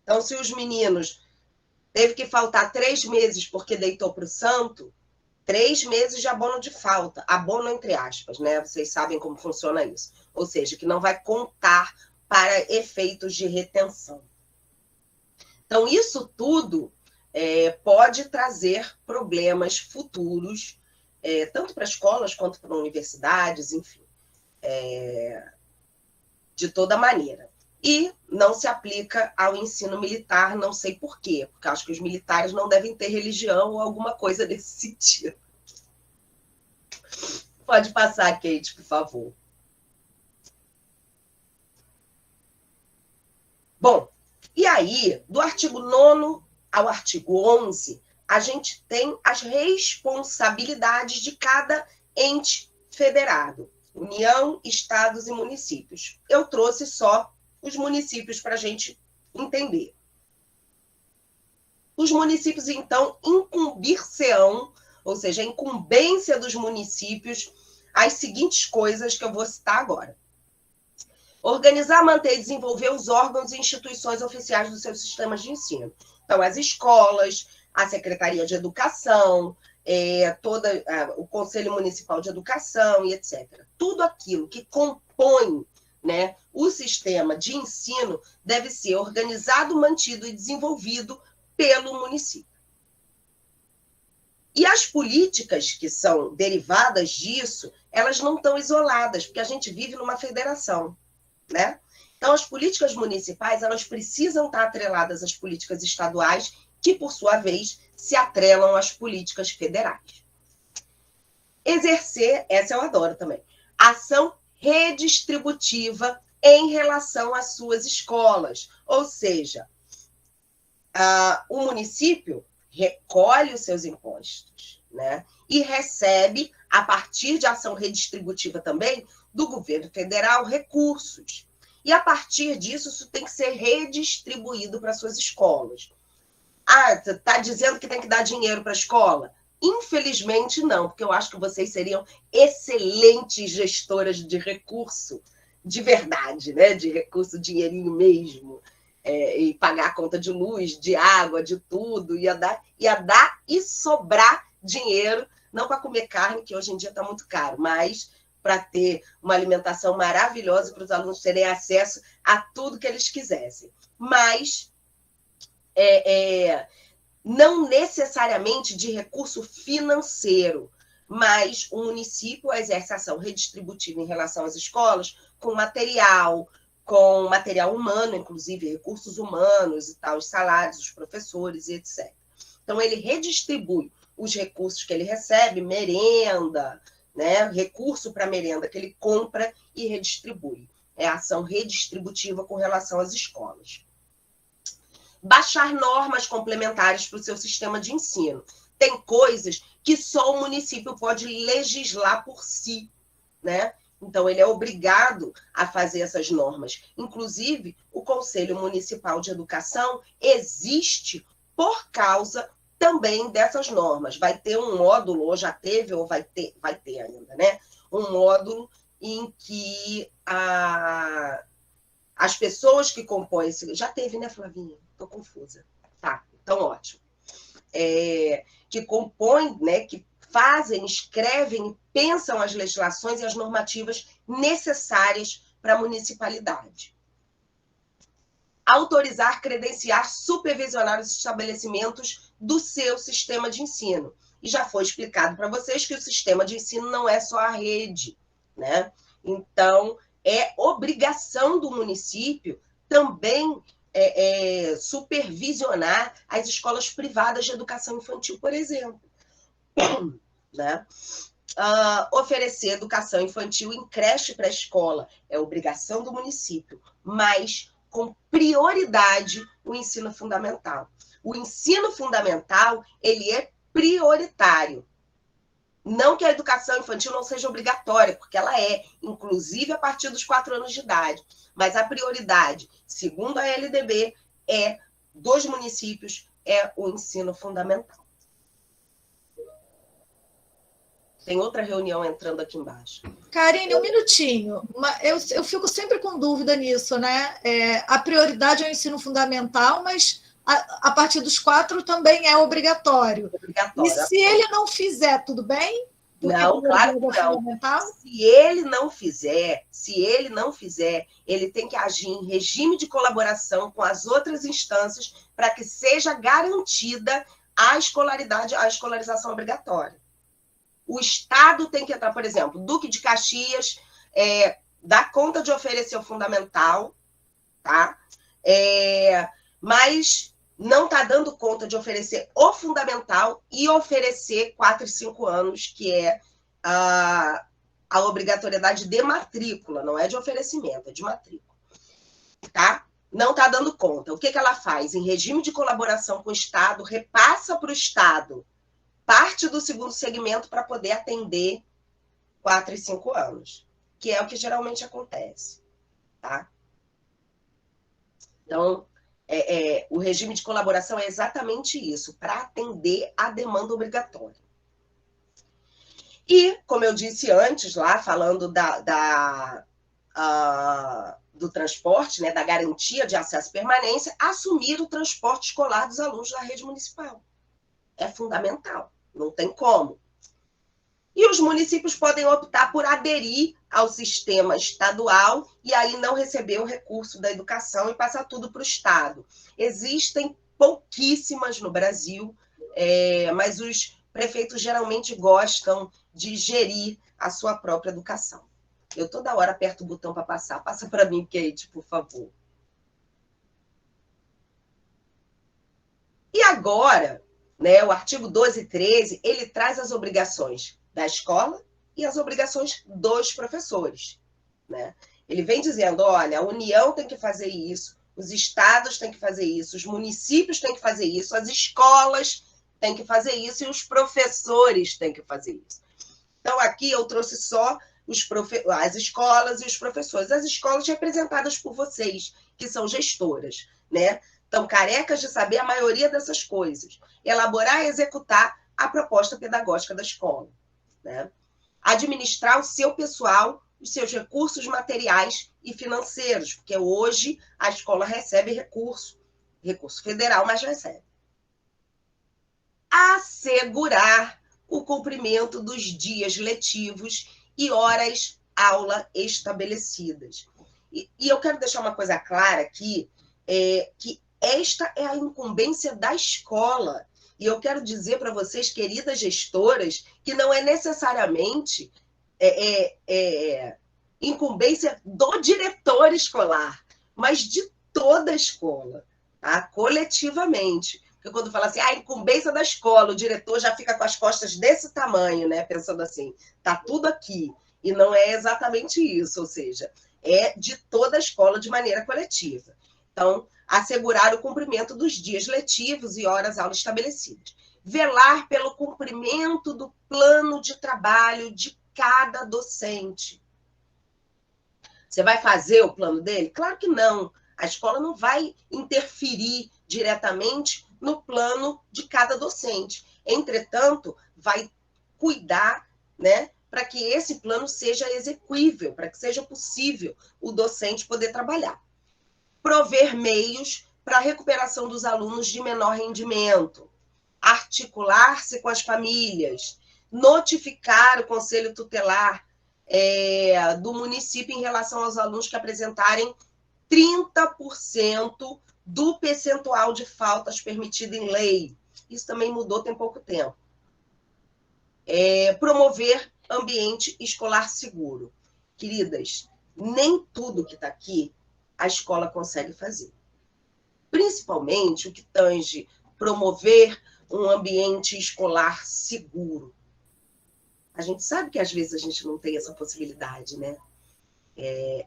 Então, se os meninos teve que faltar 3 meses porque deitou para o santo, 3 meses de abono de falta, abono entre aspas, né? Vocês sabem como funciona isso. Ou seja, que não vai contar para efeitos de retenção. Então, isso tudo pode trazer problemas futuros, tanto para escolas quanto para universidades, enfim, de toda maneira. E não se aplica ao ensino militar, não sei por quê, porque acho que os militares não devem ter religião ou alguma coisa desse sentido. Pode passar, Kate, por favor. Bom, e aí, do artigo 9º ao artigo 11, a gente tem as responsabilidades de cada ente federado, União, estados e municípios. Eu trouxe só os municípios para a gente entender. Os municípios, então, incumbir-se-ão, ou seja, a incumbência dos municípios, as seguintes coisas que eu vou citar agora. Organizar, manter e desenvolver os órgãos e instituições oficiais dos seus sistemas de ensino. Então, as escolas, a Secretaria de Educação, o Conselho Municipal de Educação e etc. Tudo aquilo que compõe, né, o sistema de ensino deve ser organizado, mantido e desenvolvido pelo município. E as políticas que são derivadas disso, elas não estão isoladas, porque a gente vive numa federação, né? Então, as políticas municipais, elas precisam estar atreladas às políticas estaduais, que, por sua vez, se atrelam às políticas federais. Exercer, essa eu adoro também, ação redistributiva em relação às suas escolas. Ou seja, o município recolhe os seus impostos, né? E recebe, a partir de ação redistributiva também, do governo federal, recursos. E a partir disso, isso tem que ser redistribuído para suas escolas. Ah, está dizendo que tem que dar dinheiro para a escola? Infelizmente, não, porque eu acho que vocês seriam excelentes gestoras de recurso, de verdade, né? De recurso, dinheirinho mesmo. E pagar a conta de luz, de água, de tudo, ia dar e sobrar dinheiro, não para comer carne, que hoje em dia está muito caro, mas para ter uma alimentação maravilhosa, para os alunos terem acesso a tudo que eles quisessem. Mas não necessariamente de recurso financeiro, mas o município exerce ação redistributiva em relação às escolas com material humano, inclusive recursos humanos e tal, os salários dos professores e etc. Então, ele redistribui os recursos que ele recebe, merenda, né, recurso para merenda que ele compra e redistribui. É ação redistributiva com relação às escolas. Baixar normas complementares para o seu sistema de ensino. Tem coisas que só o município pode legislar por si, né? Então, ele é obrigado a fazer essas normas. Inclusive, o Conselho Municipal de Educação existe por causa também dessas normas. Vai ter um módulo, ou já teve, ou vai ter ainda, né? Um módulo em que as pessoas que compõem esse... Já teve, né, Flavinha? Estou confusa. Tá, então ótimo. Que compõem, né, que fazem, escrevem, pensam as legislações e as normativas necessárias para a municipalidade. Autorizar, credenciar, supervisionar os estabelecimentos do seu sistema de ensino. E já foi explicado para vocês que o sistema de ensino não é só a rede, né? Então, é obrigação do município também supervisionar as escolas privadas de educação infantil, por exemplo. Né? Oferecer educação infantil em creche pré-escola é obrigação do município, mas com prioridade o ensino fundamental. O ensino fundamental, ele é prioritário. Não que a educação infantil não seja obrigatória, porque ela é, inclusive a partir dos 4 anos de idade. Mas a prioridade, segundo a LDB, dos municípios, é o ensino fundamental. Tem outra reunião entrando aqui embaixo. Karine, um minutinho. Eu fico sempre com dúvida nisso, né? A prioridade é o ensino fundamental, mas a partir dos 4 também é obrigatório. E se ele não fizer, tudo bem? Não, claro que não. Se ele não fizer, ele tem que agir em regime de colaboração com as outras instâncias para que seja garantida a escolarização obrigatória. O Estado tem que entrar, por exemplo, Duque de Caxias dá conta de oferecer o fundamental, tá? Mas não está dando conta de oferecer o fundamental e oferecer 4 e 5 anos, que é a obrigatoriedade de matrícula, não é de oferecimento, é de matrícula, tá? Não está dando conta. O que ela faz? Em regime de colaboração com o Estado, repassa para o Estado parte do segundo segmento para poder atender 4 e 5 anos, que é o que geralmente acontece, tá? Então, O regime de colaboração é exatamente isso, para atender à demanda obrigatória. E, como eu disse antes, lá falando do transporte, né, da garantia de acesso e permanência, assumir o transporte escolar dos alunos da rede municipal. É fundamental, não tem como. E os municípios podem optar por aderir ao sistema estadual e aí não receber o recurso da educação e passar tudo para o Estado. Existem pouquíssimas no Brasil, mas os prefeitos geralmente gostam de gerir a sua própria educação. Eu toda hora aperto o botão para passar. Passa para mim, Kate, por favor. E agora, né, o artigo 12 e 13, ele traz as obrigações da escola e as obrigações dos professores, né? Ele vem dizendo, olha, a União tem que fazer isso, os estados têm que fazer isso, os municípios têm que fazer isso, as escolas têm que fazer isso e os professores têm que fazer isso. Então, aqui eu trouxe só as escolas e os professores. As escolas representadas por vocês, que são gestoras, né? Estão carecas de saber a maioria dessas coisas. Elaborar e executar a proposta pedagógica da escola, né? Administrar o seu pessoal, os seus recursos materiais e financeiros, porque hoje a escola recebe recurso federal, mas recebe. Assegurar o cumprimento dos dias letivos e horas aula estabelecidas. E eu quero deixar uma coisa clara aqui, que esta é a incumbência da escola. E eu quero dizer para vocês, queridas gestoras, que não é necessariamente incumbência do diretor escolar, mas de toda a escola, tá? Coletivamente. Porque quando fala assim, a incumbência da escola, o diretor já fica com as costas desse tamanho, né? Pensando assim, tá tudo aqui. E não é exatamente isso, ou seja, é de toda a escola de maneira coletiva. Então, assegurar o cumprimento dos dias letivos e horas-aula estabelecidas. Velar pelo cumprimento do plano de trabalho de cada docente. Você vai fazer o plano dele? Claro que não. A escola não vai interferir diretamente no plano de cada docente. Entretanto, vai cuidar, né, para que esse plano seja execuível, para que seja possível o docente poder trabalhar. Prover meios para a recuperação dos alunos de menor rendimento. Articular-se com as famílias. Notificar o conselho tutelar do município em relação aos alunos que apresentarem 30% do percentual de faltas permitido em lei. Isso também mudou tem pouco tempo. Promover ambiente escolar seguro. Queridas, nem tudo que está aqui a escola consegue fazer. Principalmente o que tange promover um ambiente escolar seguro. A gente sabe que às vezes a gente não tem essa possibilidade, né?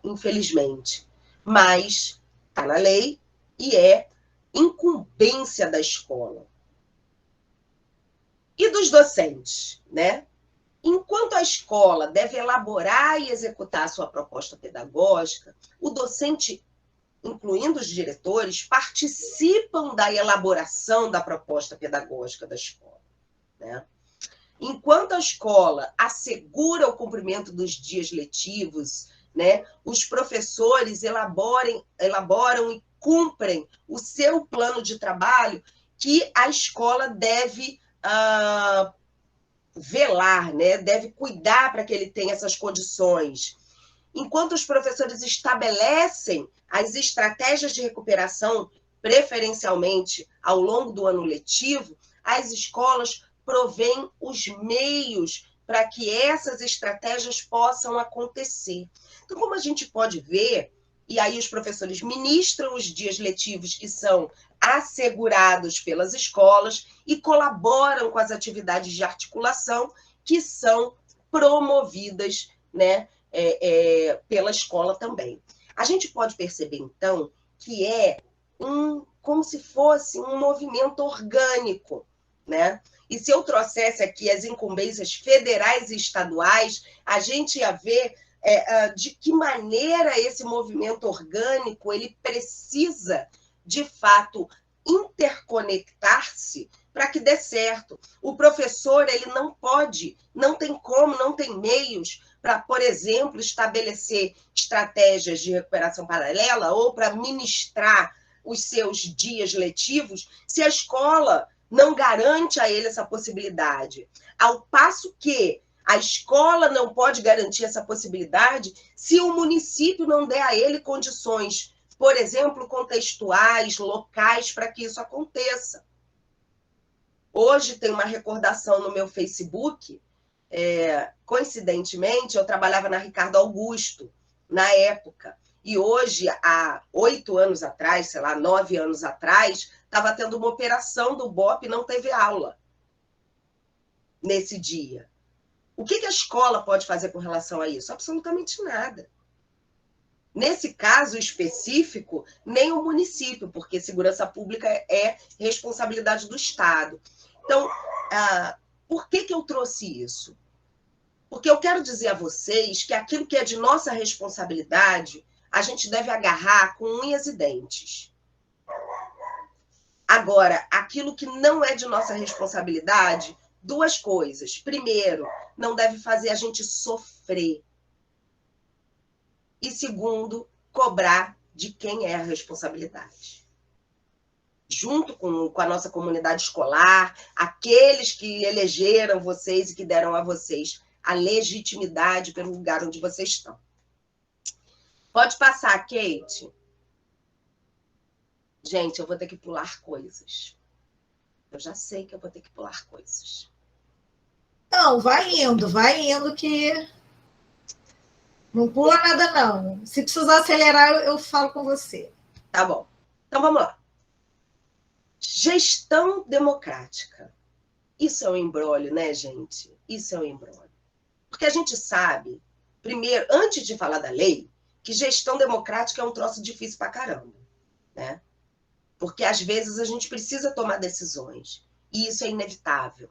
Infelizmente. Mas está na lei e é incumbência da escola. E dos docentes, né? Enquanto a escola deve elaborar e executar a sua proposta pedagógica, o docente, incluindo os diretores, participam da elaboração da proposta pedagógica da escola, né? Enquanto a escola assegura o cumprimento dos dias letivos, né, os professores elaboram e cumprem o seu plano de trabalho, que a escola deve velar, né, deve cuidar para que ele tenha essas condições. Enquanto os professores estabelecem as estratégias de recuperação, preferencialmente ao longo do ano letivo, as escolas provém os meios para que essas estratégias possam acontecer. Então, como a gente pode ver, e aí os professores ministram os dias letivos que são assegurados pelas escolas e colaboram com as atividades de articulação que são promovidas, né, pela escola também. A gente pode perceber, então, que é como se fosse um movimento orgânico, né? E se eu trouxesse aqui as incumbências federais e estaduais, a gente ia ver de que maneira esse movimento orgânico ele precisa de fato, interconectar-se para que dê certo. O professor, ele não pode, não tem como, não tem meios para, por exemplo, estabelecer estratégias de recuperação paralela ou para ministrar os seus dias letivos se a escola não garante a ele essa possibilidade. Ao passo que a escola não pode garantir essa possibilidade se o município não der a ele condições, por exemplo, contextuais, locais, para que isso aconteça. Hoje tem uma recordação no meu Facebook, coincidentemente, eu trabalhava na Ricardo Augusto, na época, e hoje, há 8 anos atrás, sei lá, 9 anos atrás, estava tendo uma operação do BOP e não teve aula nesse dia. O que a escola pode fazer com relação a isso? Absolutamente nada. Nesse caso específico, nem o município, porque segurança pública é responsabilidade do Estado. Então, por que eu trouxe isso? Porque eu quero dizer a vocês que aquilo que é de nossa responsabilidade, a gente deve agarrar com unhas e dentes. Agora, aquilo que não é de nossa responsabilidade, 2 coisas. Primeiro, não deve fazer a gente sofrer. E segundo, cobrar de quem é a responsabilidade. Junto com a nossa comunidade escolar, aqueles que elegeram vocês e que deram a vocês a legitimidade pelo lugar onde vocês estão. Pode passar, Kate. Gente, eu vou ter que pular coisas. Eu já sei que eu vou ter que pular coisas. Não, vai indo que não pula nada, não. Se precisar acelerar, eu falo com você. Tá bom. Então, vamos lá. Gestão democrática. Isso é um imbróglio, né, gente? Isso é um imbróglio. Porque a gente sabe, primeiro, antes de falar da lei, que gestão democrática é um troço difícil pra caramba, né? Porque, às vezes, a gente precisa tomar decisões. E isso é inevitável.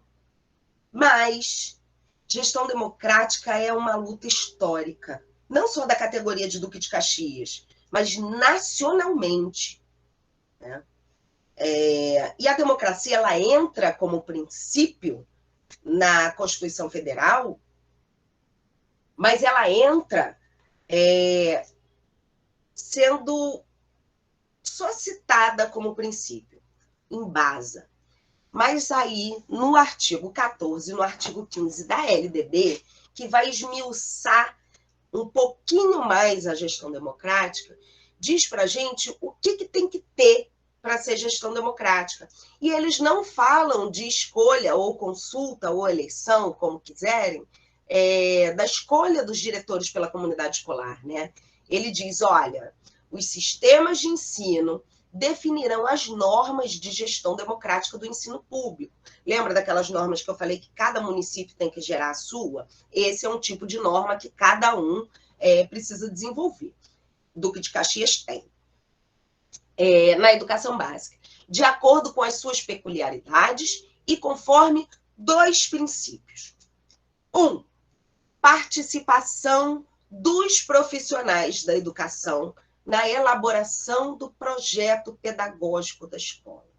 Mas gestão democrática é uma luta histórica. Não só da categoria de Duque de Caxias, mas nacionalmente. Né? E a democracia, ela entra como princípio na Constituição Federal, mas ela entra sendo só citada como princípio, embasa. Mas aí, no artigo 14, no artigo 15 da LDB, que vai esmiuçar um pouquinho mais a gestão democrática, diz para a gente o que tem que ter para ser gestão democrática. E eles não falam de escolha, ou consulta, ou eleição, como quiserem, da escolha dos diretores pela comunidade escolar, né? Ele diz, olha, os sistemas de ensino definirão as normas de gestão democrática do ensino público. Lembra daquelas normas que eu falei que cada município tem que gerar a sua? Esse é um tipo de norma que cada um precisa desenvolver. Duque de Caxias tem. Na educação básica, de acordo com as suas peculiaridades e conforme 2 princípios. 1, participação dos profissionais da educação na elaboração do projeto pedagógico da escola.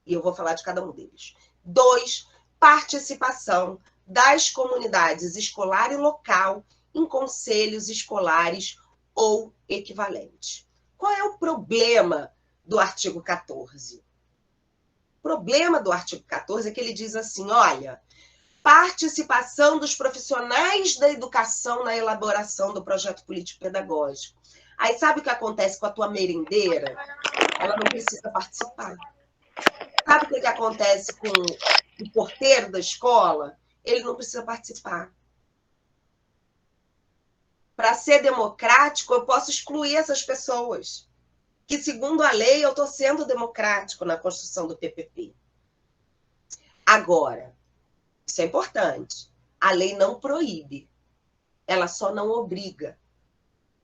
E eu vou falar de cada um deles. 2, participação das comunidades escolar e local em conselhos escolares ou equivalentes. Qual é o problema do artigo 14? O problema do artigo 14 é que ele diz assim, olha, participação dos profissionais da educação na elaboração do projeto político-pedagógico. Aí sabe o que acontece com a tua merendeira? Ela não precisa participar. Sabe o que acontece com o porteiro da escola? Ele não precisa participar. Para ser democrático, eu posso excluir essas pessoas. Que, segundo a lei, eu estou sendo democrático na construção do PPP. Agora, isso é importante, a lei não proíbe, ela só não obriga.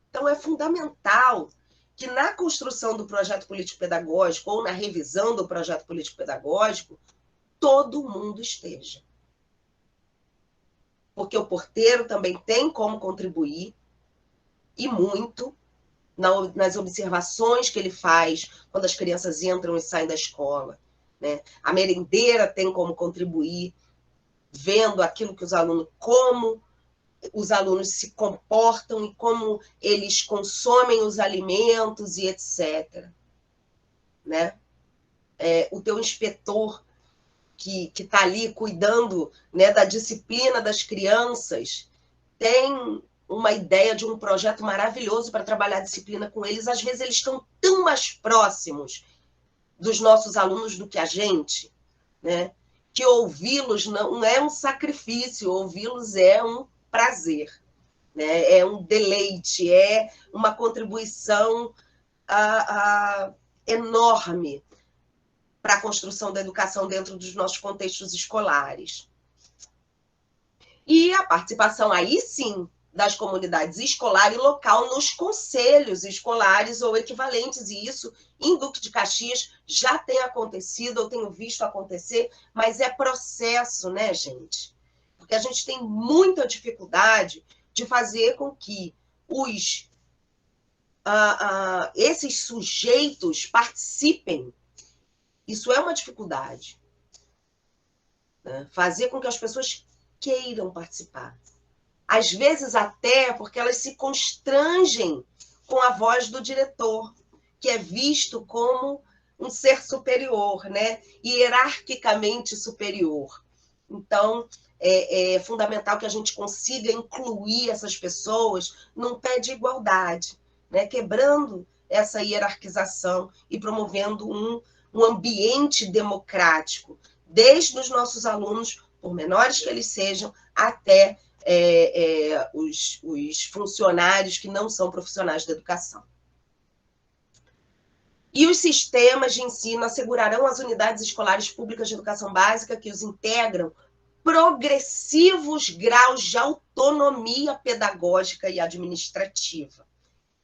Então, é fundamental que na construção do projeto político-pedagógico ou na revisão do projeto político-pedagógico, todo mundo esteja. Porque o porteiro também tem como contribuir, e muito, nas observações que ele faz quando as crianças entram e saem da escola, né? A merendeira tem como contribuir, vendo aquilo que os alunos, como os alunos se comportam e como eles consomem os alimentos e etc. Né? O teu inspetor que está ali cuidando, né, da disciplina das crianças tem uma ideia de um projeto maravilhoso para trabalhar a disciplina com eles. Às vezes eles estão tão mais próximos dos nossos alunos do que a gente, né? Que ouvi-los não é um sacrifício, ouvi-los é um prazer, né? É um deleite, é uma contribuição enorme para a construção da educação dentro dos nossos contextos escolares. E a participação, aí sim, das comunidades escolar e local nos conselhos escolares ou equivalentes, e isso em Duque de Caxias já tem acontecido, eu tenho visto acontecer, mas é processo, né, gente? Porque a gente tem muita dificuldade de fazer com que esses sujeitos participem. Isso é uma dificuldade, né? Fazer com que as pessoas queiram participar. Às vezes até porque elas se constrangem com a voz do diretor, que é visto como um ser superior, né? Hierarquicamente superior. Então, é fundamental que a gente consiga incluir essas pessoas num pé de igualdade, né? Quebrando essa hierarquização e promovendo um ambiente democrático, desde os nossos alunos, por menores que eles sejam, até os funcionários que não são profissionais da educação. E os sistemas de ensino assegurarão às unidades escolares públicas de educação básica que os integram progressivos graus de autonomia pedagógica e administrativa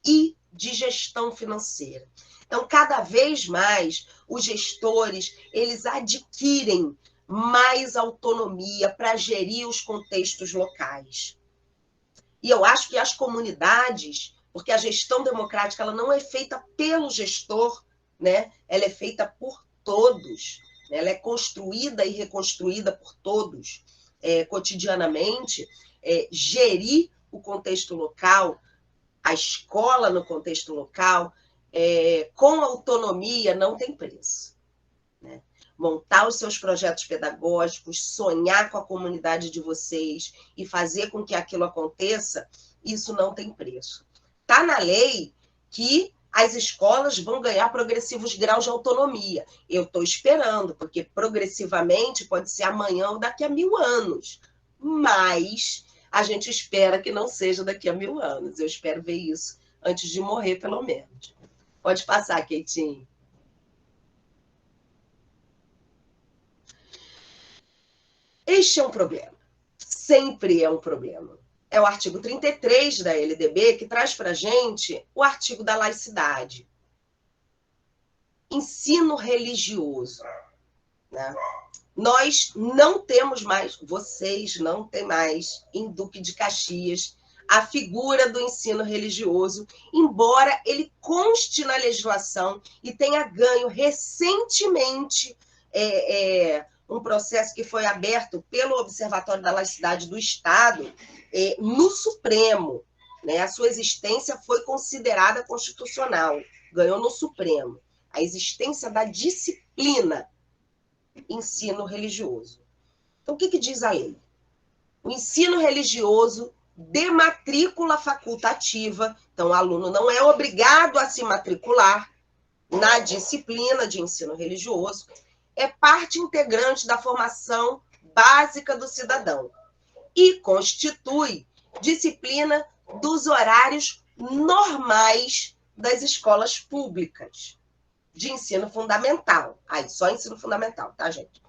e de gestão financeira. Então, cada vez mais, os gestores, eles adquirem mais autonomia para gerir os contextos locais. E eu acho que as comunidades, porque a gestão democrática ela não é feita pelo gestor, né? Ela é feita por todos, né? Ela é construída e reconstruída por todos cotidianamente. Gerir o contexto local, a escola no contexto local, com autonomia não tem preço, né? Montar os seus projetos pedagógicos, sonhar com a comunidade de vocês e fazer com que aquilo aconteça, isso não tem preço. Está na lei que as escolas vão ganhar progressivos graus de autonomia. Eu estou esperando, porque progressivamente pode ser amanhã ou daqui a 1000 anos. Mas a gente espera que não seja daqui a 1000 anos. Eu espero ver isso antes de morrer, pelo menos. Pode passar, Keitinho. Este é um problema. Sempre é um problema. É o artigo 33 da LDB que traz para a gente o artigo da laicidade. Ensino religioso, né? Nós não temos mais, vocês não têm mais, em Duque de Caxias, a figura do ensino religioso, embora ele conste na legislação e tenha ganho recentemente um processo que foi aberto pelo Observatório da Laicidade do Estado no Supremo, né? A sua existência foi considerada constitucional, ganhou no Supremo. A existência da disciplina ensino religioso. Então, o que diz a lei? O ensino religioso de matrícula facultativa, então o aluno não é obrigado a se matricular na disciplina de ensino religioso, é parte integrante da formação básica do cidadão e constitui disciplina dos horários normais das escolas públicas de ensino fundamental. Aí, só ensino fundamental, tá, gente?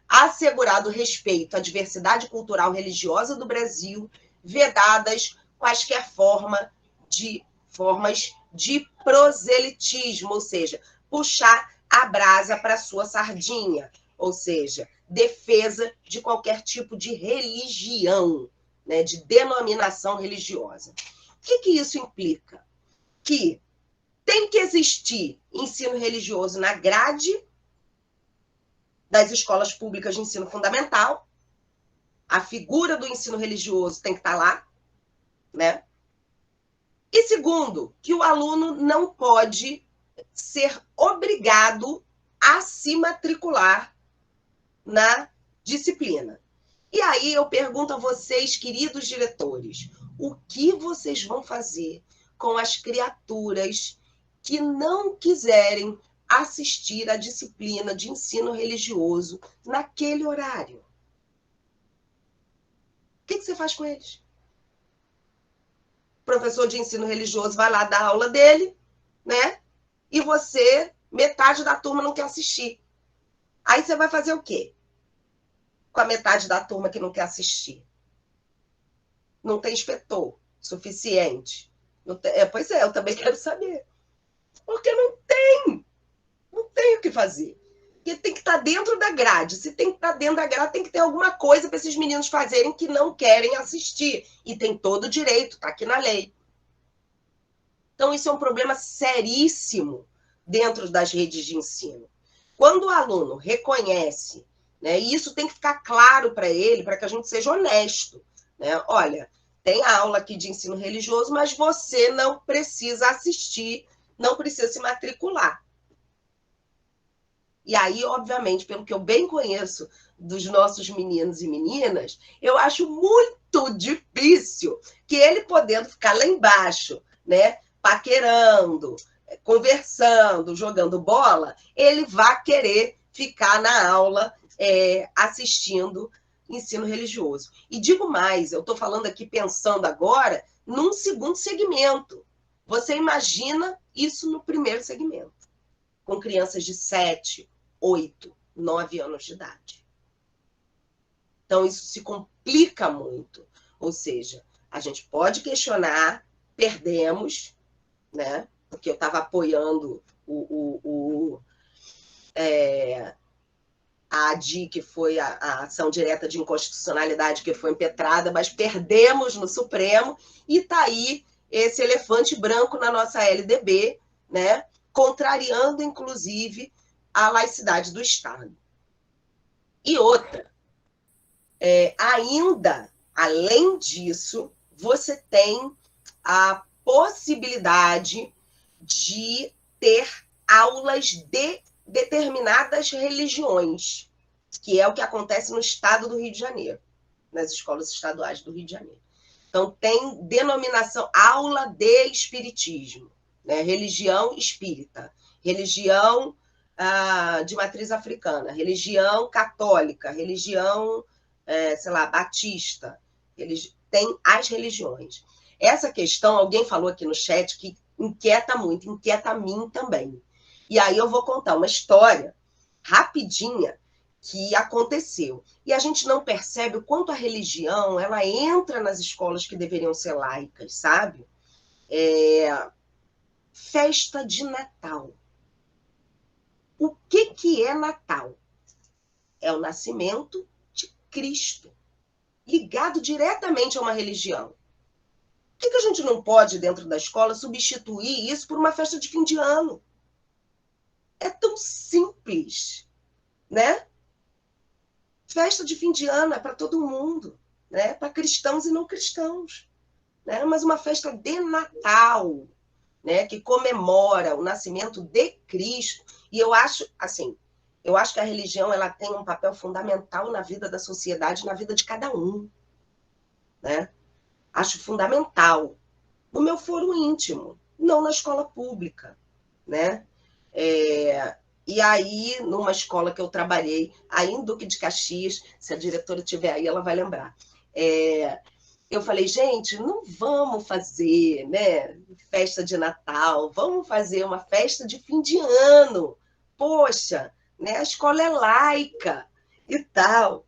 Assegurado respeito à diversidade cultural religiosa do Brasil, vedadas quaisquer formas de proselitismo, ou seja, puxar a brasa para sua sardinha, ou seja, defesa de qualquer tipo de religião, né, de denominação religiosa. O que isso implica? que tem que existir ensino religioso na grade das escolas públicas de ensino fundamental. A figura do ensino religioso tem que estar lá, né? E segundo, que o aluno não pode ser obrigado a se matricular na disciplina. E aí eu pergunto a vocês, queridos diretores, o que vocês vão fazer com as criaturas que não quiserem assistir à disciplina de ensino religioso naquele horário? O que você faz com eles? O professor de ensino religioso vai lá dar a aula dele, né? E você, metade da turma não quer assistir. Aí você vai fazer o quê com a metade da turma que não quer assistir? Não tem inspetor suficiente? Pois é, eu também quero saber. Porque não tem o que fazer. Porque tem que estar dentro da grade. Se tem que estar dentro da grade, tem que ter alguma coisa para esses meninos fazerem que não querem assistir. E tem todo o direito, está aqui na lei. Então, isso é um problema seríssimo dentro das redes de ensino. Quando o aluno reconhece, né, e isso tem que ficar claro para ele, para que a gente seja honesto, né? Olha, tem aula aqui de ensino religioso, mas você não precisa assistir, não precisa se matricular. E aí, obviamente, pelo que eu bem conheço dos nossos meninos e meninas, eu acho muito difícil que ele podendo ficar lá embaixo, né, paquerando, conversando, jogando bola, ele vá querer ficar na aula assistindo ensino religioso. E digo mais, eu estou falando aqui pensando agora num segundo segmento. Você imagina isso no primeiro segmento, com crianças de 7, 8, 9 anos de idade. Então, isso se complica muito. Ou seja, a gente pode questionar, perdemos, né? Porque eu estava apoiando a ADI, que foi a ação direta de inconstitucionalidade que foi impetrada, mas perdemos no Supremo, e está aí esse elefante branco na nossa LDB, né? Contrariando, inclusive, a laicidade do Estado. E outra, ainda, além disso, você tem a possibilidade de ter aulas de determinadas religiões, que é o que acontece no estado do Rio de Janeiro, nas escolas estaduais do Rio de Janeiro. Então, tem denominação aula de espiritismo, né? Religião espírita, religião de matriz africana, religião católica, religião, sei lá, batista. Tem as religiões. Essa questão, alguém falou aqui no chat que inquieta muito, inquieta a mim também. E aí eu vou contar uma história rapidinha que aconteceu. E a gente não percebe o quanto a religião ela entra nas escolas que deveriam ser laicas, sabe? Festa de Natal. O que é Natal? É o nascimento de Cristo, ligado diretamente a uma religião. Por que a gente não pode, dentro da escola, substituir isso por uma festa de fim de ano? É tão simples, né? Festa de fim de ano é para todo mundo, né? Para cristãos e não cristãos, né? Mas uma festa de Natal, né? Que comemora o nascimento de Cristo. E eu acho, assim, eu acho que a religião ela tem um papel fundamental na vida da sociedade, na vida de cada um, né? Acho fundamental. No meu foro íntimo, não na escola pública, né? E aí, numa escola que eu trabalhei, aí em Duque de Caxias, se a diretora estiver aí, ela vai lembrar. Eu falei, gente, não vamos fazer, né, festa de Natal, vamos fazer uma festa de fim de ano. Poxa, né, a escola é laica e tal.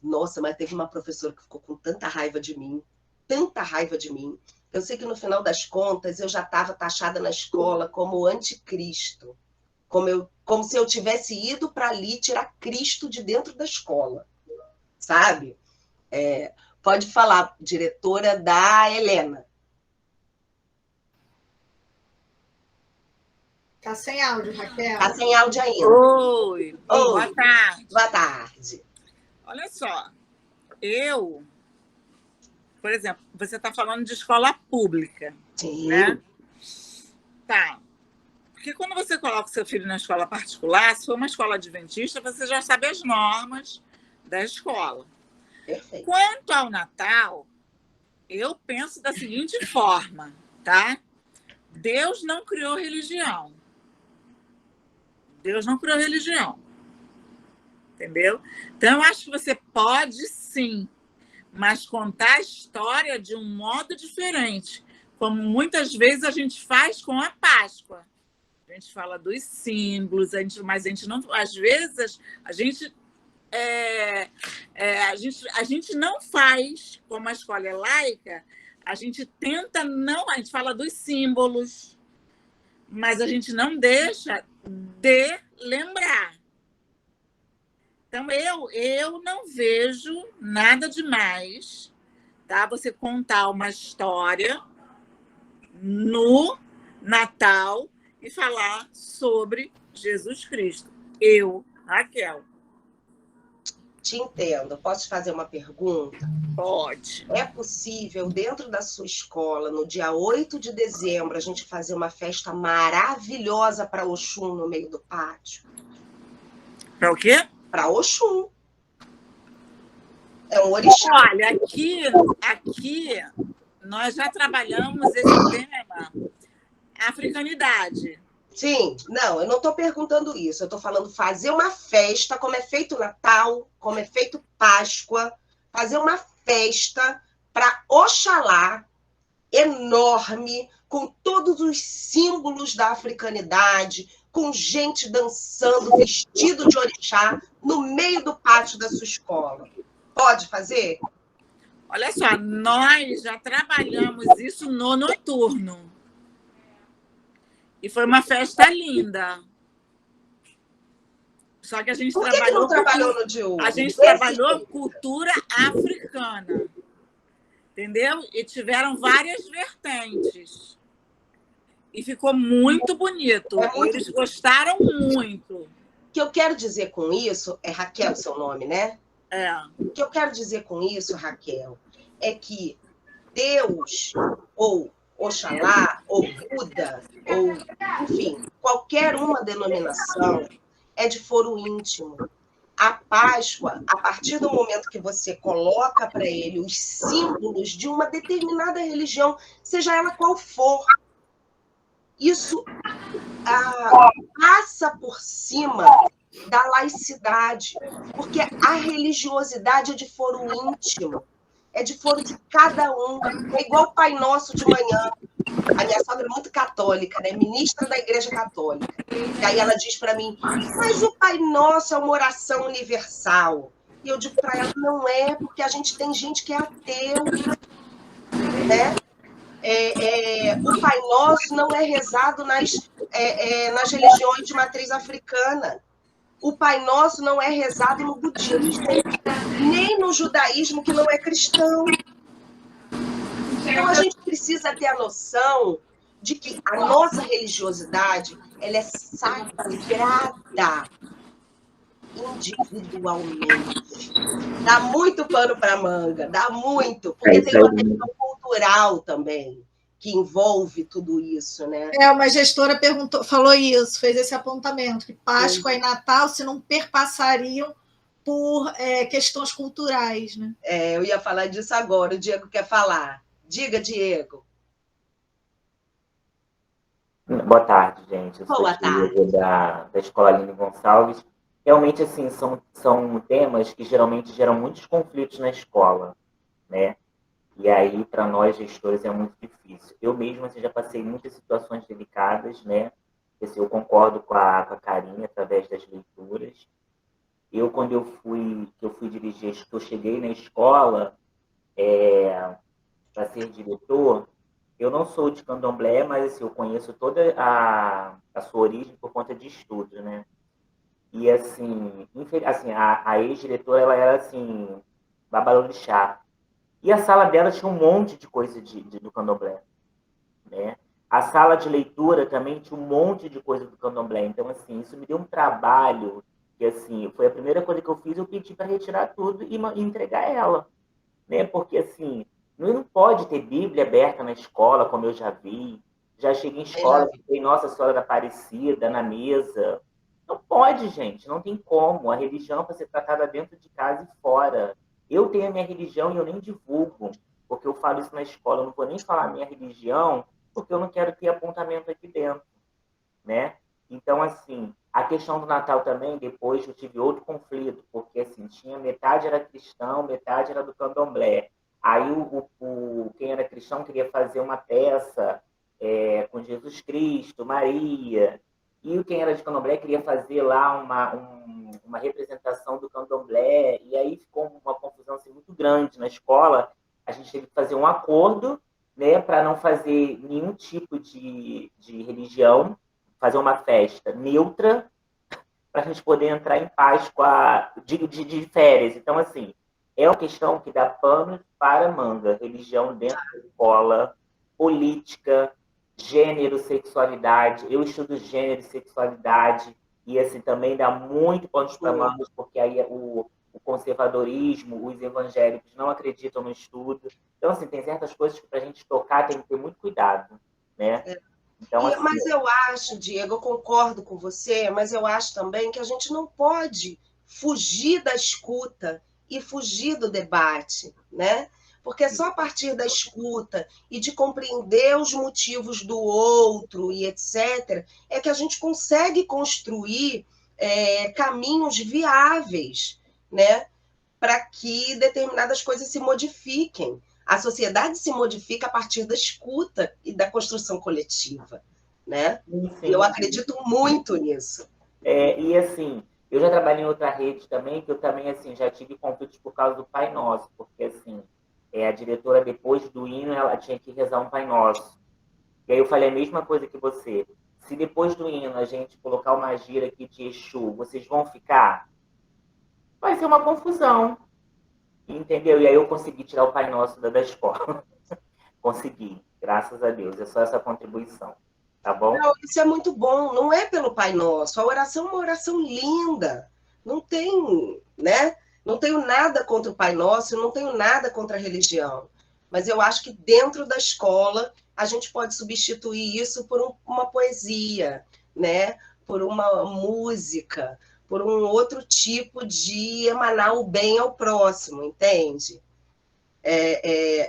Nossa, mas teve uma professora que ficou com tanta raiva de mim, tanta raiva de mim. Eu sei que no final das contas eu já estava taxada na escola como anticristo, como se eu tivesse ido para ali tirar Cristo de dentro da escola, sabe? Pode falar, diretora da Helena. Tá sem áudio, Raquel. Tá sem áudio ainda. Oi, boa Oi, tarde. boa tarde. Olha só, por exemplo, você está falando de escola pública, Sim. né? Tá. Porque quando você coloca o seu filho na escola particular, se for uma escola adventista, você já sabe as normas da escola. Perfeito. Quanto ao Natal, eu penso da seguinte forma, tá? Deus não criou religião. Deus não criou religião. Entendeu? Então, eu acho que você pode, sim, mas contar a história de um modo diferente, como muitas vezes a gente faz com a Páscoa. A gente fala dos símbolos, mas a gente não. Às vezes, a gente não faz, como a escola é laica, a gente tenta não. A gente fala dos símbolos, mas a gente não deixa de lembrar. Então, eu não vejo nada demais, tá? Você contar uma história no Natal e falar sobre Jesus Cristo. Eu, Raquel. Te entendo. Posso te fazer uma pergunta? Pode. É possível, dentro da sua escola, no dia 8 de dezembro, a gente fazer uma festa maravilhosa para Oxum no meio do pátio? Para o quê? Para Oxum. É um orixá. Olha, aqui nós já trabalhamos esse tema, africanidade. Sim, não, eu não estou perguntando isso. Eu estou falando fazer uma festa, como é feito Natal, como é feito Páscoa, fazer uma festa para Oxalá enorme, com todos os símbolos da africanidade, com gente dançando, vestido de orixá, no meio do pátio da sua escola. Pode fazer? Olha só, nós já trabalhamos isso no noturno. E foi uma festa linda. Só que a gente Por que não trabalhou no diurno? A gente trabalhou cultura africana. Entendeu? E tiveram várias vertentes. E ficou muito bonito. Eles gostaram muito. O que eu quero dizer com isso, é Raquel seu nome, né? É. O que eu quero dizer com isso, Raquel, é que Deus, ou Oxalá, ou Buda, ou, enfim, qualquer uma denominação, é de foro íntimo. A Páscoa, a partir do momento que você coloca para ele os símbolos de uma determinada religião, seja ela qual for, isso passa por cima da laicidade, porque a religiosidade é de foro íntimo, é de foro de cada um, é igual o Pai Nosso de manhã. A minha sogra é muito católica, né? Ministra da Igreja Católica. E aí ela diz para mim, mas o Pai Nosso é uma oração universal. E eu digo para ela, não é, porque a gente tem gente que é ateu, né? O Pai Nosso não é rezado nas religiões de matriz africana. O Pai Nosso não é rezado no budismo, nem no judaísmo, que não é cristão. Então, a gente precisa ter a noção de que a nossa religiosidade ela é sagrada individualmente. Dá muito pano para manga, dá muito, porque tem uma questão cultural também, que envolve tudo isso, né? Uma gestora falou isso, fez esse apontamento, que Páscoa e Natal se não perpassariam por questões culturais, né? Eu ia falar disso agora, o Diego quer falar. Diga, Diego. Boa tarde, gente. Eu Boa tarde. Da Escola Aline Gonçalves. Realmente, assim, são temas que geralmente geram muitos conflitos na escola, né? E aí, para nós, gestores, é muito difícil. Eu mesmo assim, já passei muitas situações delicadas, né? Eu concordo com a Karine através das leituras. Quando eu fui dirigir, que eu cheguei na escola para ser diretor, eu não sou de candomblé, mas assim, eu conheço toda a sua origem por conta de estudos, né? E assim, a ex-diretora, ela era assim, babalorixá. E a sala dela tinha um monte de coisa do candomblé, né? A sala de leitura também tinha um monte de coisa do candomblé. Então, assim, isso me deu um trabalho que, assim, foi a primeira coisa que eu fiz, eu pedi para retirar tudo e entregar ela, né? Porque, assim, não pode ter Bíblia aberta na escola, como eu já vi. Já cheguei em escola, tem Nossa Senhora da Aparecida na mesa. Não pode, gente, não tem como. A religião é para ser tratada dentro de casa e fora. Eu tenho a minha religião e eu nem divulgo, porque eu falo isso na escola. Eu não vou nem falar a minha religião, porque eu não quero ter apontamento aqui dentro, né? Então, assim, a questão do Natal também, depois eu tive outro conflito, porque, assim, tinha metade era cristão, metade era do candomblé. Aí, quem era cristão queria fazer uma peça com Jesus Cristo, Maria, e quem era de candomblé queria fazer lá uma representação do candomblé, e aí ficou uma confusão assim, muito grande na escola. A gente teve que fazer um acordo, né, para não fazer nenhum tipo de religião, fazer uma festa neutra, para a gente poder entrar em paz com de férias. Então, assim, é uma questão que dá pano para manga. Religião dentro da escola, política, gênero, sexualidade. Eu estudo gênero e sexualidade, e assim, também dá muito pano para manga, porque aí o conservadorismo, os evangélicos não acreditam no estudo. Então, assim, tem certas coisas que para a gente tocar tem que ter muito cuidado, né? Então, assim, mas eu acho, Diego, eu concordo com você, mas eu acho também que a gente não pode fugir da escuta e fugir do debate, né? Porque é só a partir da escuta e de compreender os motivos do outro e etc., é que a gente consegue construir caminhos viáveis, né? Para que determinadas coisas se modifiquem. A sociedade se modifica a partir da escuta e da construção coletiva, né? sim. Eu acredito muito nisso. E assim, eu já trabalhei em outra rede também, que eu também assim já tive conflitos por causa do Pai Nosso, porque assim, a diretora depois do hino ela tinha que rezar um Pai Nosso. E aí eu falei a mesma coisa que você. Se depois do hino a gente colocar uma gira aqui de Exu, vocês vão ficar? Vai ser uma confusão. Entendeu? E aí eu consegui tirar o Pai Nosso da escola. Consegui, graças a Deus. É só essa contribuição. Tá bom? Não, isso é muito bom. Não é pelo Pai Nosso. A oração é uma oração linda. Não tem, né? Não tenho nada contra o Pai Nosso, não tenho nada contra a religião. Mas eu acho que dentro da escola a gente pode substituir isso por uma poesia, né? Por uma música, por um outro tipo de emanar o bem ao próximo, entende?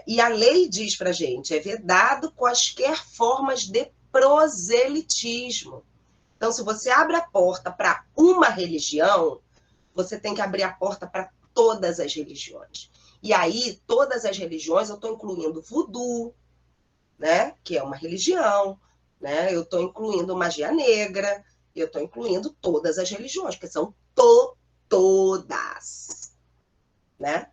E a lei diz para a gente, é vedado quaisquer formas de proselitismo. Então, se você abre a porta para uma religião, você tem que abrir a porta para todas as religiões. E aí, todas as religiões, eu estou incluindo voodoo, né, que é uma religião, né, eu estou incluindo magia negra, eu estou incluindo todas as religiões, porque são todas, né?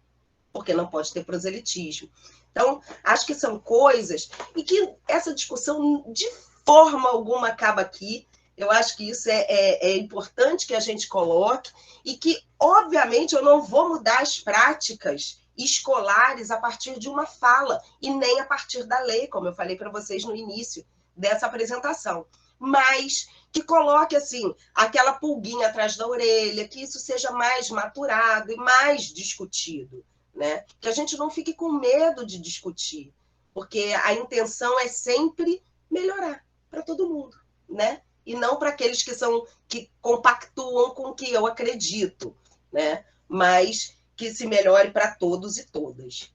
Porque não pode ter proselitismo. Então, acho que são coisas e que essa discussão de forma alguma acaba aqui. Eu acho que isso é importante que a gente coloque e que, obviamente, eu não vou mudar as práticas escolares a partir de uma fala e nem a partir da lei, como eu falei para vocês no início dessa apresentação. Mas que coloque, assim, aquela pulguinha atrás da orelha, que isso seja mais maturado e mais discutido. Né? Que a gente não fique com medo de discutir, porque a intenção é sempre melhorar para todo mundo, né? E não para aqueles que compactuam com o que eu acredito, né? Mas que se melhore para todos e todas.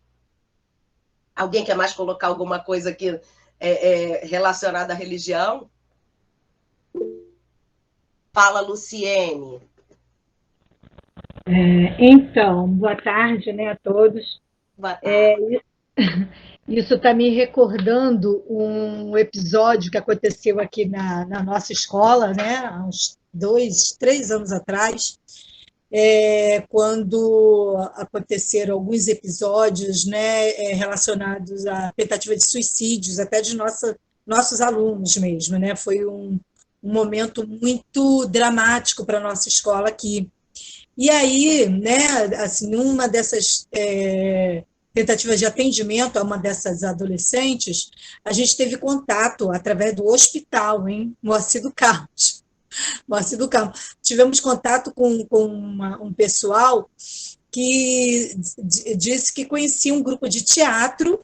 Alguém quer mais colocar alguma coisa aqui relacionada à religião? Fala, Luciene. Então, boa tarde, né, a todos. Boa tarde. Isso está me recordando um episódio que aconteceu aqui na nossa escola, né, há uns 3 anos atrás, quando aconteceram alguns episódios, né, relacionados à tentativa de suicídios, até de nossos alunos mesmo, né? Foi um momento muito dramático para a nossa escola aqui. E aí, né, assim, uma dessas tentativa de atendimento a uma dessas adolescentes, a gente teve contato através do hospital, hein? Moacir do Carmo. Tivemos contato com um pessoal que disse que conhecia um grupo de teatro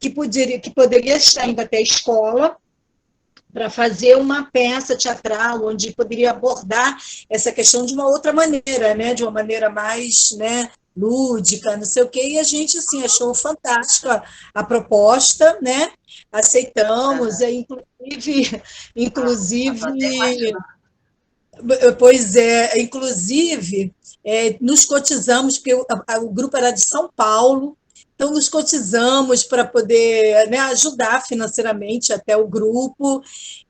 que poderia estar indo até a escola para fazer uma peça teatral onde poderia abordar essa questão de uma outra maneira, né? De uma maneira mais, né, lúdica, não sei o quê, e a gente assim, achou fantástica a proposta, né? Aceitamos, inclusive pois é, inclusive, nos cotizamos, porque o grupo era de São Paulo, então nos cotizamos para poder, né, ajudar financeiramente até o grupo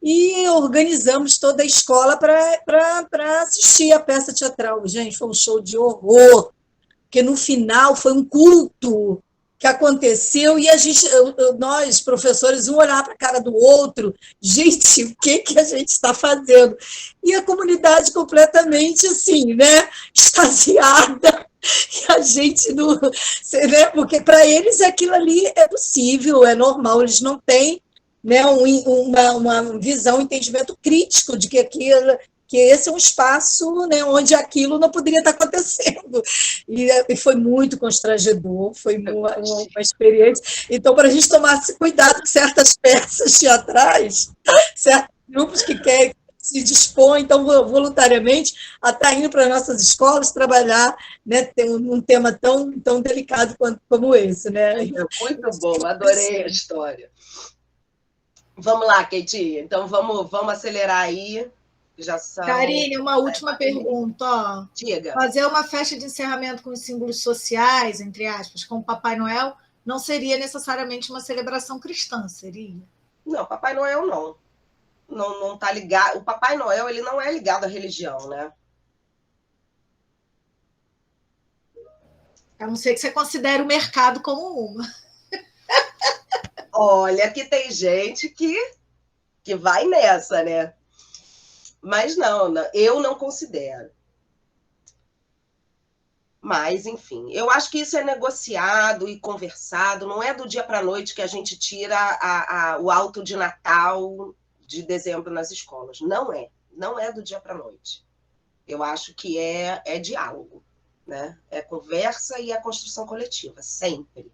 e organizamos toda a escola para assistir a peça teatral. Gente, foi um show de horror, porque no final foi um culto que aconteceu e nós, professores, um olhar para a cara do outro, gente, o que a gente está fazendo? E a comunidade completamente assim, né, extasiada, e a gente não, né, porque para eles aquilo ali é possível, é normal, eles não têm, né, uma visão, um entendimento crítico de que esse é um espaço, né, onde aquilo não poderia estar acontecendo. E foi muito constrangedor, foi uma experiência. Então, para a gente tomar cuidado com certas peças teatrais, certos grupos que querem se dispõem, então, voluntariamente, a estar indo para nossas escolas trabalhar, né, um tema tão delicado como esse. Né? Muito bom, adorei a história. Vamos lá, Keiti, então vamos acelerar aí. Já são... Karine, uma última pergunta. Ó. Diga. Fazer uma festa de encerramento com os símbolos sociais, entre aspas, com o Papai Noel, não seria necessariamente uma celebração cristã, seria? Não, Papai Noel não. Não está ligado. O Papai Noel ele não é ligado à religião, né? A não ser que você considere o mercado como uma. Olha, que tem gente que vai nessa, né? Mas não, eu não considero. Mas, enfim, eu acho que isso é negociado e conversado. Não é do dia para a noite que a gente tira o alto de Natal de dezembro nas escolas. Não é do dia para a noite. Eu acho que é diálogo, né? É conversa e a construção coletiva, sempre.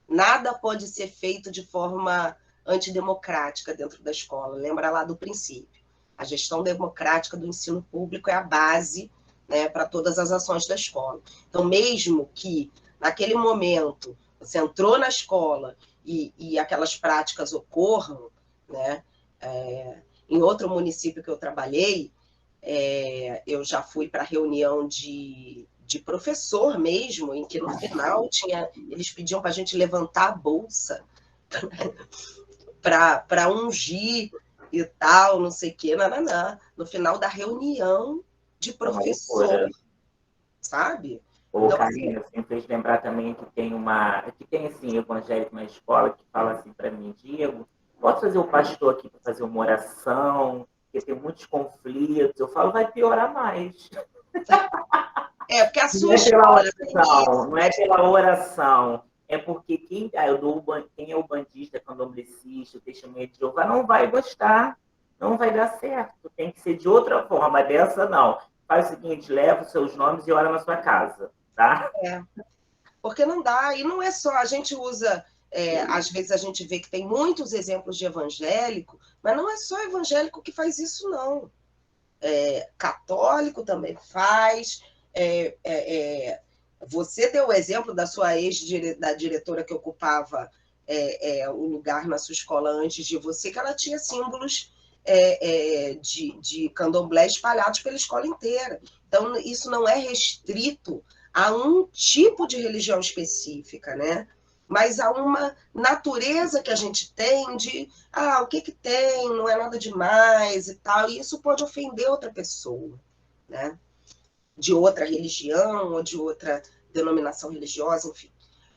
Nada pode ser feito de forma antidemocrática dentro da escola. Lembra lá do princípio. A gestão democrática do ensino público é a base, né, para todas as ações da escola. Então, mesmo que, naquele momento, você entrou na escola e aquelas práticas ocorram, né, em outro município que eu trabalhei, eu já fui para reunião de professor mesmo, em que, no final, eles pediam para a gente levantar a bolsa para ungir e tal, não sei o quê, no final da reunião de professor, sabe? Então, Karine, você me fez lembrar também que tem assim, evangélico na escola que fala assim para mim, Diego, posso fazer o pastor aqui para fazer uma oração, porque tem muitos conflitos. Eu falo, vai piorar mais. Porque a sua escola... Não é pela oração. É porque quem é o bandista, candomblessista, o testemunha de Jeová, não vai gostar, não vai dar certo. Tem que ser de outra forma, dessa não. Faz o seguinte, leva os seus nomes e ora na sua casa, tá? Porque não dá, e não é só, a gente usa, às vezes a gente vê que tem muitos exemplos de evangélico, mas não é só evangélico que faz isso, não. Católico também faz, você deu o exemplo da sua da diretora que ocupava o lugar na sua escola antes de você, que ela tinha símbolos de candomblé espalhados pela escola inteira. Então, isso não é restrito a um tipo de religião específica, né? Mas a uma natureza que a gente tem de o que tem, não é nada demais e tal, e isso pode ofender outra pessoa, né? De outra religião ou de outra denominação religiosa, enfim.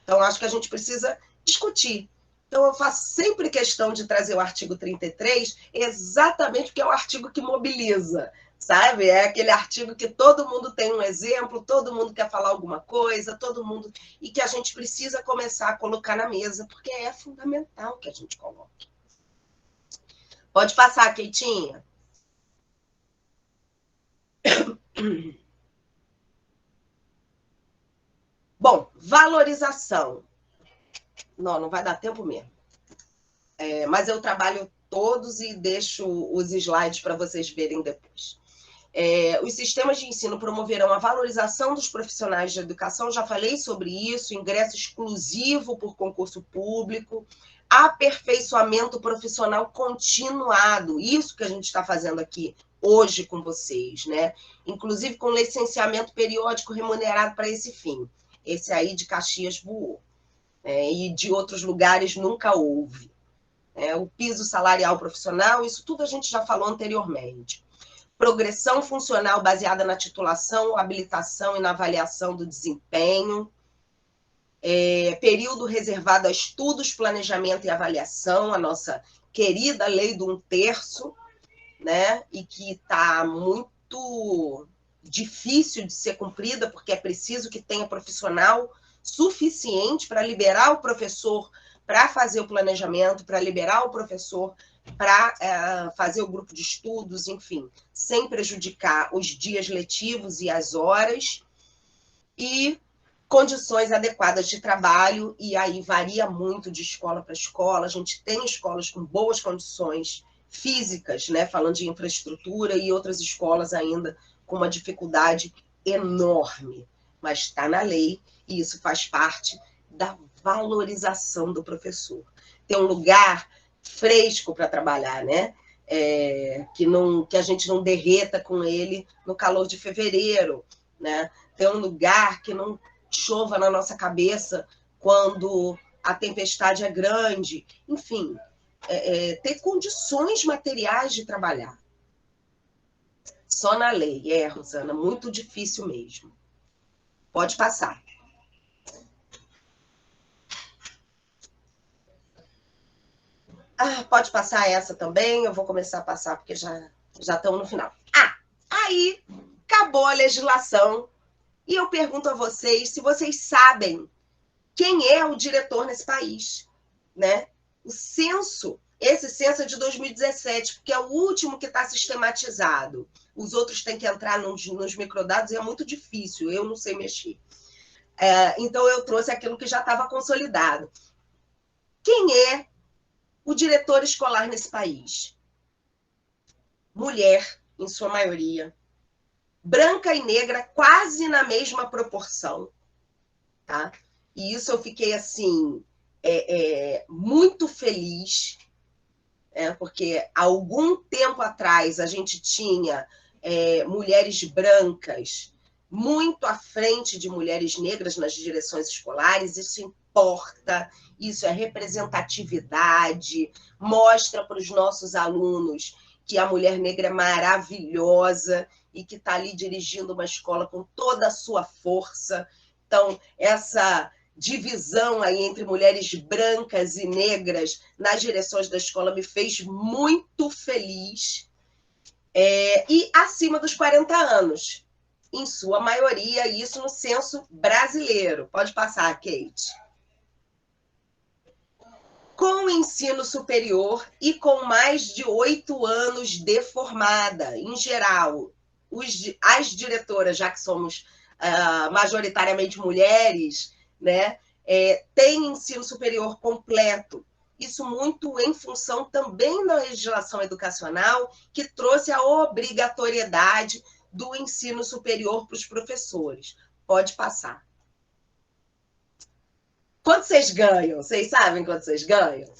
Então, acho que a gente precisa discutir. Então, eu faço sempre questão de trazer o artigo 33, exatamente porque é o artigo que mobiliza, sabe? É aquele artigo que todo mundo tem um exemplo, todo mundo quer falar alguma coisa, todo mundo... E que a gente precisa começar a colocar na mesa, porque é fundamental que a gente coloque. Pode passar, Keitinha. Bom, valorização. Não vai dar tempo mesmo. Mas eu trabalho todos e deixo os slides para vocês verem depois. Os sistemas de ensino promoverão a valorização dos profissionais de educação, já falei sobre isso, ingresso exclusivo por concurso público, aperfeiçoamento profissional continuado, isso que a gente está fazendo aqui hoje com vocês, né? Inclusive com licenciamento periódico remunerado para esse fim. Esse aí de Caxias voou, e de outros lugares nunca houve. O piso salarial profissional, isso tudo a gente já falou anteriormente. Progressão funcional baseada na titulação, habilitação e na avaliação do desempenho. Período reservado a estudos, planejamento e avaliação, a nossa querida lei do 1/3, né? E que está muito difícil de ser cumprida, porque é preciso que tenha profissional suficiente para liberar o professor para fazer o planejamento, para liberar o professor para fazer o grupo de estudos, enfim, sem prejudicar os dias letivos e as horas, e condições adequadas de trabalho, e aí varia muito de escola para escola. A gente tem escolas com boas condições físicas, né, falando de infraestrutura, e outras escolas ainda com uma dificuldade enorme, mas está na lei, e isso faz parte da valorização do professor. Ter um lugar fresco para trabalhar, né? Que a gente não derreta com ele no calor de fevereiro, né? Ter um lugar que não chova na nossa cabeça quando a tempestade é grande. Enfim, ter condições materiais de trabalhar. Só na lei, Rosana, muito difícil mesmo. Pode passar. Pode passar essa também, eu vou começar a passar, porque já estamos no final. Aí acabou a legislação, e eu pergunto a vocês se vocês sabem quem é o diretor nesse país, né? O censo, esse censo é de 2017, porque é o último que está sistematizado. Os outros têm que entrar nos microdados e é muito difícil, eu não sei mexer. Então eu trouxe aquilo que já estava consolidado. Quem é o diretor escolar nesse país? Mulher, em sua maioria. Branca e negra, quase na mesma proporção. Tá? E isso eu fiquei, assim, muito feliz, porque há algum tempo atrás a gente tinha mulheres brancas muito à frente de mulheres negras nas direções escolares. Isso importa, isso é representatividade, mostra para os nossos alunos que a mulher negra é maravilhosa e que está ali dirigindo uma escola com toda a sua força. Então, essa divisão aí entre mulheres brancas e negras nas direções da escola me fez muito feliz. E acima dos 40 anos, em sua maioria, isso no censo brasileiro. Pode passar, Kate. Com ensino superior e com mais de 8 anos de formada. Em geral, as diretoras, já que somos majoritariamente mulheres, né, têm ensino superior completo. Isso muito em função também da legislação educacional, que trouxe a obrigatoriedade do ensino superior para os professores. Pode passar. Quanto vocês ganham? Vocês sabem quanto vocês ganham?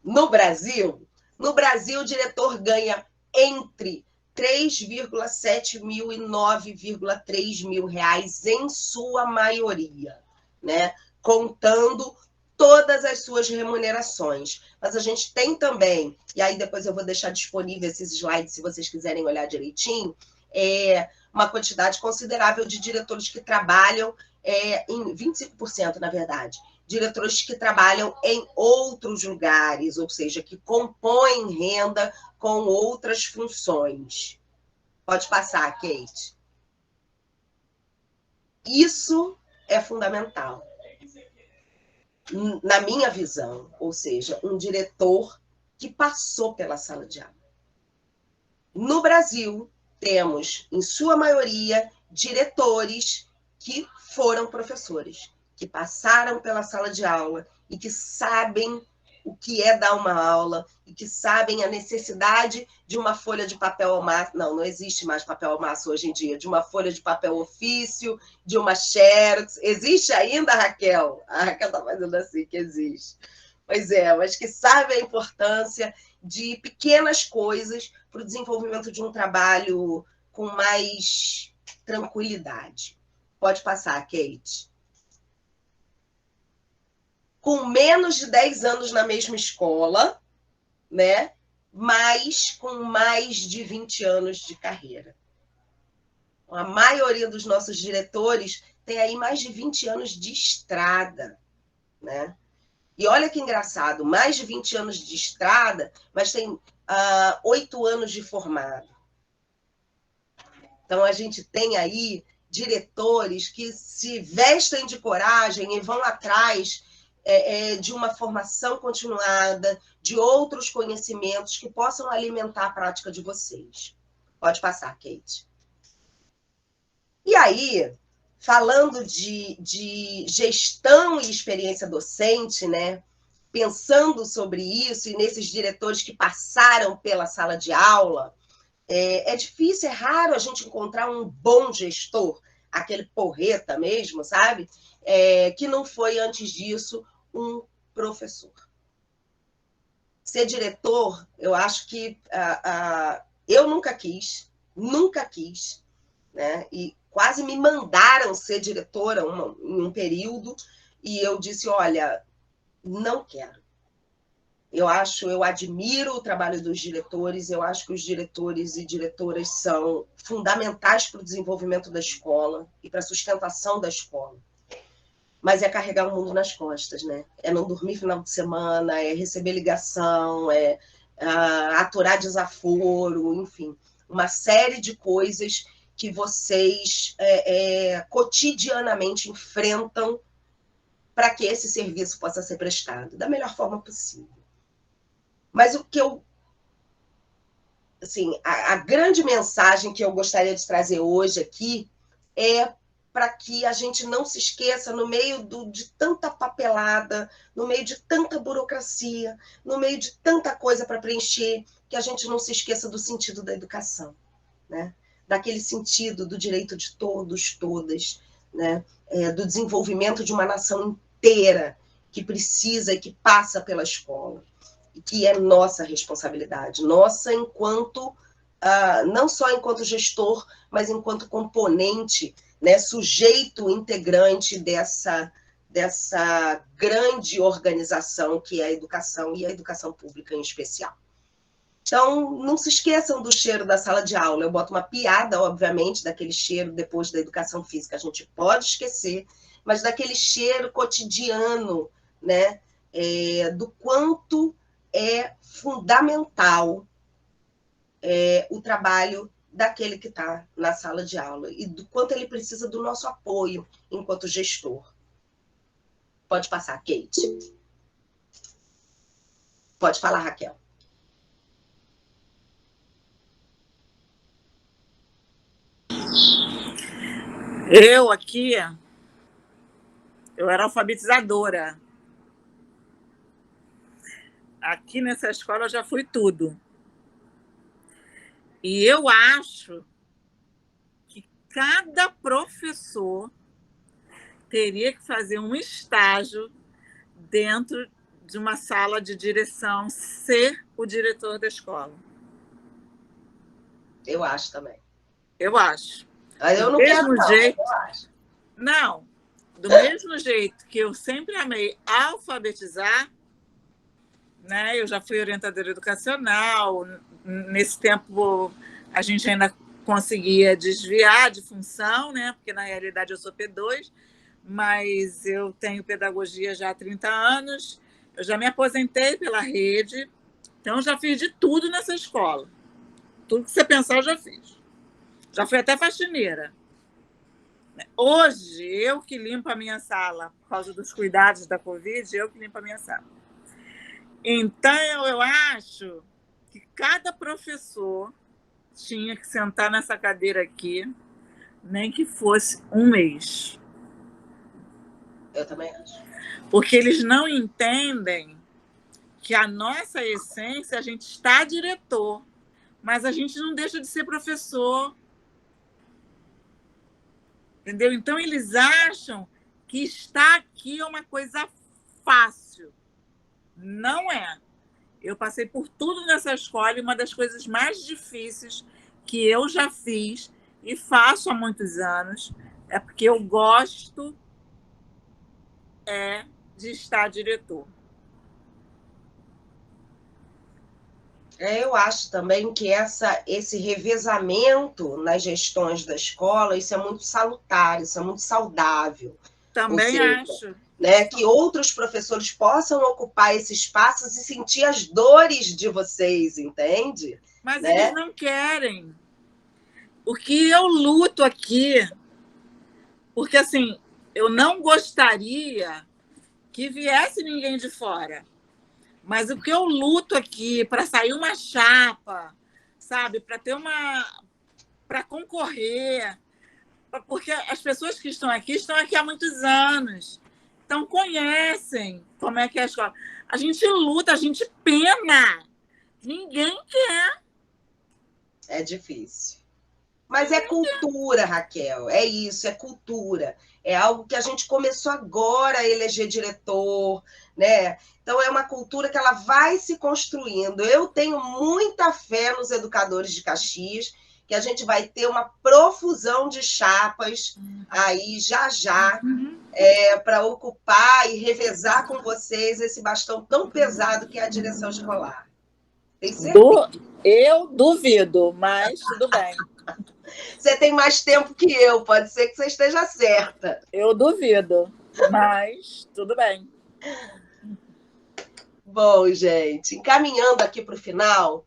No Brasil, o diretor ganha entre 3,7 mil e 9,3 mil reais, em sua maioria, né? Contando todas as suas remunerações. Mas a gente tem também, e aí depois eu vou deixar disponível esses slides se vocês quiserem olhar direitinho, uma quantidade considerável de diretores que trabalham em 25%, na verdade, diretores que trabalham em outros lugares, ou seja, que compõem renda com outras funções. Pode passar, Kate. Isso é fundamental, na minha visão, ou seja, um diretor que passou pela sala de aula. No Brasil, temos, em sua maioria, diretores que foram professores, que passaram pela sala de aula e que sabem o que é dar uma aula e que sabem a necessidade de uma folha de papel ao maço. Não existe mais papel ao maço hoje em dia, de uma folha de papel ofício, de uma xerox. Existe ainda, Raquel? A Raquel está fazendo assim, que existe. Pois é, mas que sabe a importância de pequenas coisas para o desenvolvimento de um trabalho com mais tranquilidade. Pode passar, Kate. Com menos de 10 anos na mesma escola, né? Mas com mais de 20 anos de carreira. A maioria dos nossos diretores tem aí mais de 20 anos de estrada, né? E olha que engraçado, mais de 20 anos de estrada, mas tem 8 anos de formado. Então, a gente tem aí diretores que se vestem de coragem e vão atrás de uma formação continuada, de outros conhecimentos que possam alimentar a prática de vocês. Pode passar, Kate. E aí, falando de gestão e experiência docente, né? Pensando sobre isso e nesses diretores que passaram pela sala de aula, é difícil, é raro a gente encontrar um bom gestor, aquele porreta mesmo, sabe? Que não foi, antes disso, um professor. Ser diretor, eu acho que eu nunca quis, né? E quase me mandaram ser diretora em um período, e eu disse, olha, não quero. Eu admiro o trabalho dos diretores, eu acho que os diretores e diretoras são fundamentais para o desenvolvimento da escola e para a sustentação da escola. Mas é carregar o mundo nas costas, né? É não dormir final de semana, é receber ligação, é aturar desaforo, enfim, uma série de coisas que vocês cotidianamente enfrentam para que esse serviço possa ser prestado da melhor forma possível. Mas o que a grande mensagem que eu gostaria de trazer hoje aqui é para que a gente não se esqueça, no meio de tanta papelada, no meio de tanta burocracia, no meio de tanta coisa para preencher, que a gente não se esqueça do sentido da educação, né? Daquele sentido do direito de todos, todas, né? Do desenvolvimento de uma nação inteira que precisa e que passa pela escola, e que é nossa responsabilidade, nossa enquanto, não só enquanto gestor, mas enquanto componente, né, sujeito integrante dessa grande organização que é a educação, e a educação pública em especial. Então, não se esqueçam do cheiro da sala de aula. Eu boto uma piada, obviamente, daquele cheiro depois da educação física. A gente pode esquecer, mas daquele cheiro cotidiano, né, do quanto é fundamental o trabalho daquele que está na sala de aula e do quanto ele precisa do nosso apoio enquanto gestor. Pode passar, Kate. Pode falar, Raquel. Eu era alfabetizadora. Aqui nessa escola eu já fui tudo. E eu acho que cada professor teria que fazer um estágio dentro de uma sala de direção, ser o diretor da escola. Eu acho também. Eu acho. Eu não quero, não. Jeito, eu acho. Não, do mesmo jeito que eu sempre amei alfabetizar, né? Eu já fui orientadora educacional. Nesse tempo, a gente ainda conseguia desviar de função, né? Porque, na realidade, eu sou P2, mas eu tenho pedagogia já há 30 anos. Eu já me aposentei pela rede, então eu já fiz de tudo nessa escola. Tudo que você pensar, eu já fiz. Já fui até faxineira. Hoje, eu que limpo a minha sala, por causa dos cuidados da Covid, eu que limpo a minha sala. Então, eu acho que cada professor tinha que sentar nessa cadeira aqui, nem que fosse um mês. Eu também acho. Porque eles não entendem que a nossa essência, a gente está diretor, mas a gente não deixa de ser professor. Entendeu? Então, eles acham que estar aqui é uma coisa fácil. Não é. Eu passei por tudo nessa escola e uma das coisas mais difíceis que eu já fiz e faço há muitos anos é porque eu gosto de estar diretor. Eu acho também que esse revezamento nas gestões da escola, isso é muito salutar, isso é muito saudável. Também acho. Né, que outros professores possam ocupar esses espaços e sentir as dores de vocês, entende? Mas né? Eles não querem. O que eu luto aqui, porque assim, eu não gostaria que viesse ninguém de fora. Mas o que eu luto aqui para sair uma chapa, sabe? Para ter para concorrer. Porque as pessoas que estão aqui há muitos anos. Então, conhecem como é que é a escola. A gente luta, a gente pena. Ninguém quer. É difícil. Mas é cultura, Raquel. É isso, é cultura. É algo que a gente começou agora a eleger diretor, né? Então, é uma cultura que ela vai se construindo. Eu tenho muita fé nos educadores de Caxias, que a gente vai ter uma profusão de chapas aí já, para ocupar e revezar com vocês esse bastão tão pesado que é a direção escolar. Tem certeza? Eu duvido, mas tudo bem. Você tem mais tempo que eu, pode ser que você esteja certa. Eu duvido, mas tudo bem. Bom, gente, encaminhando aqui para o final,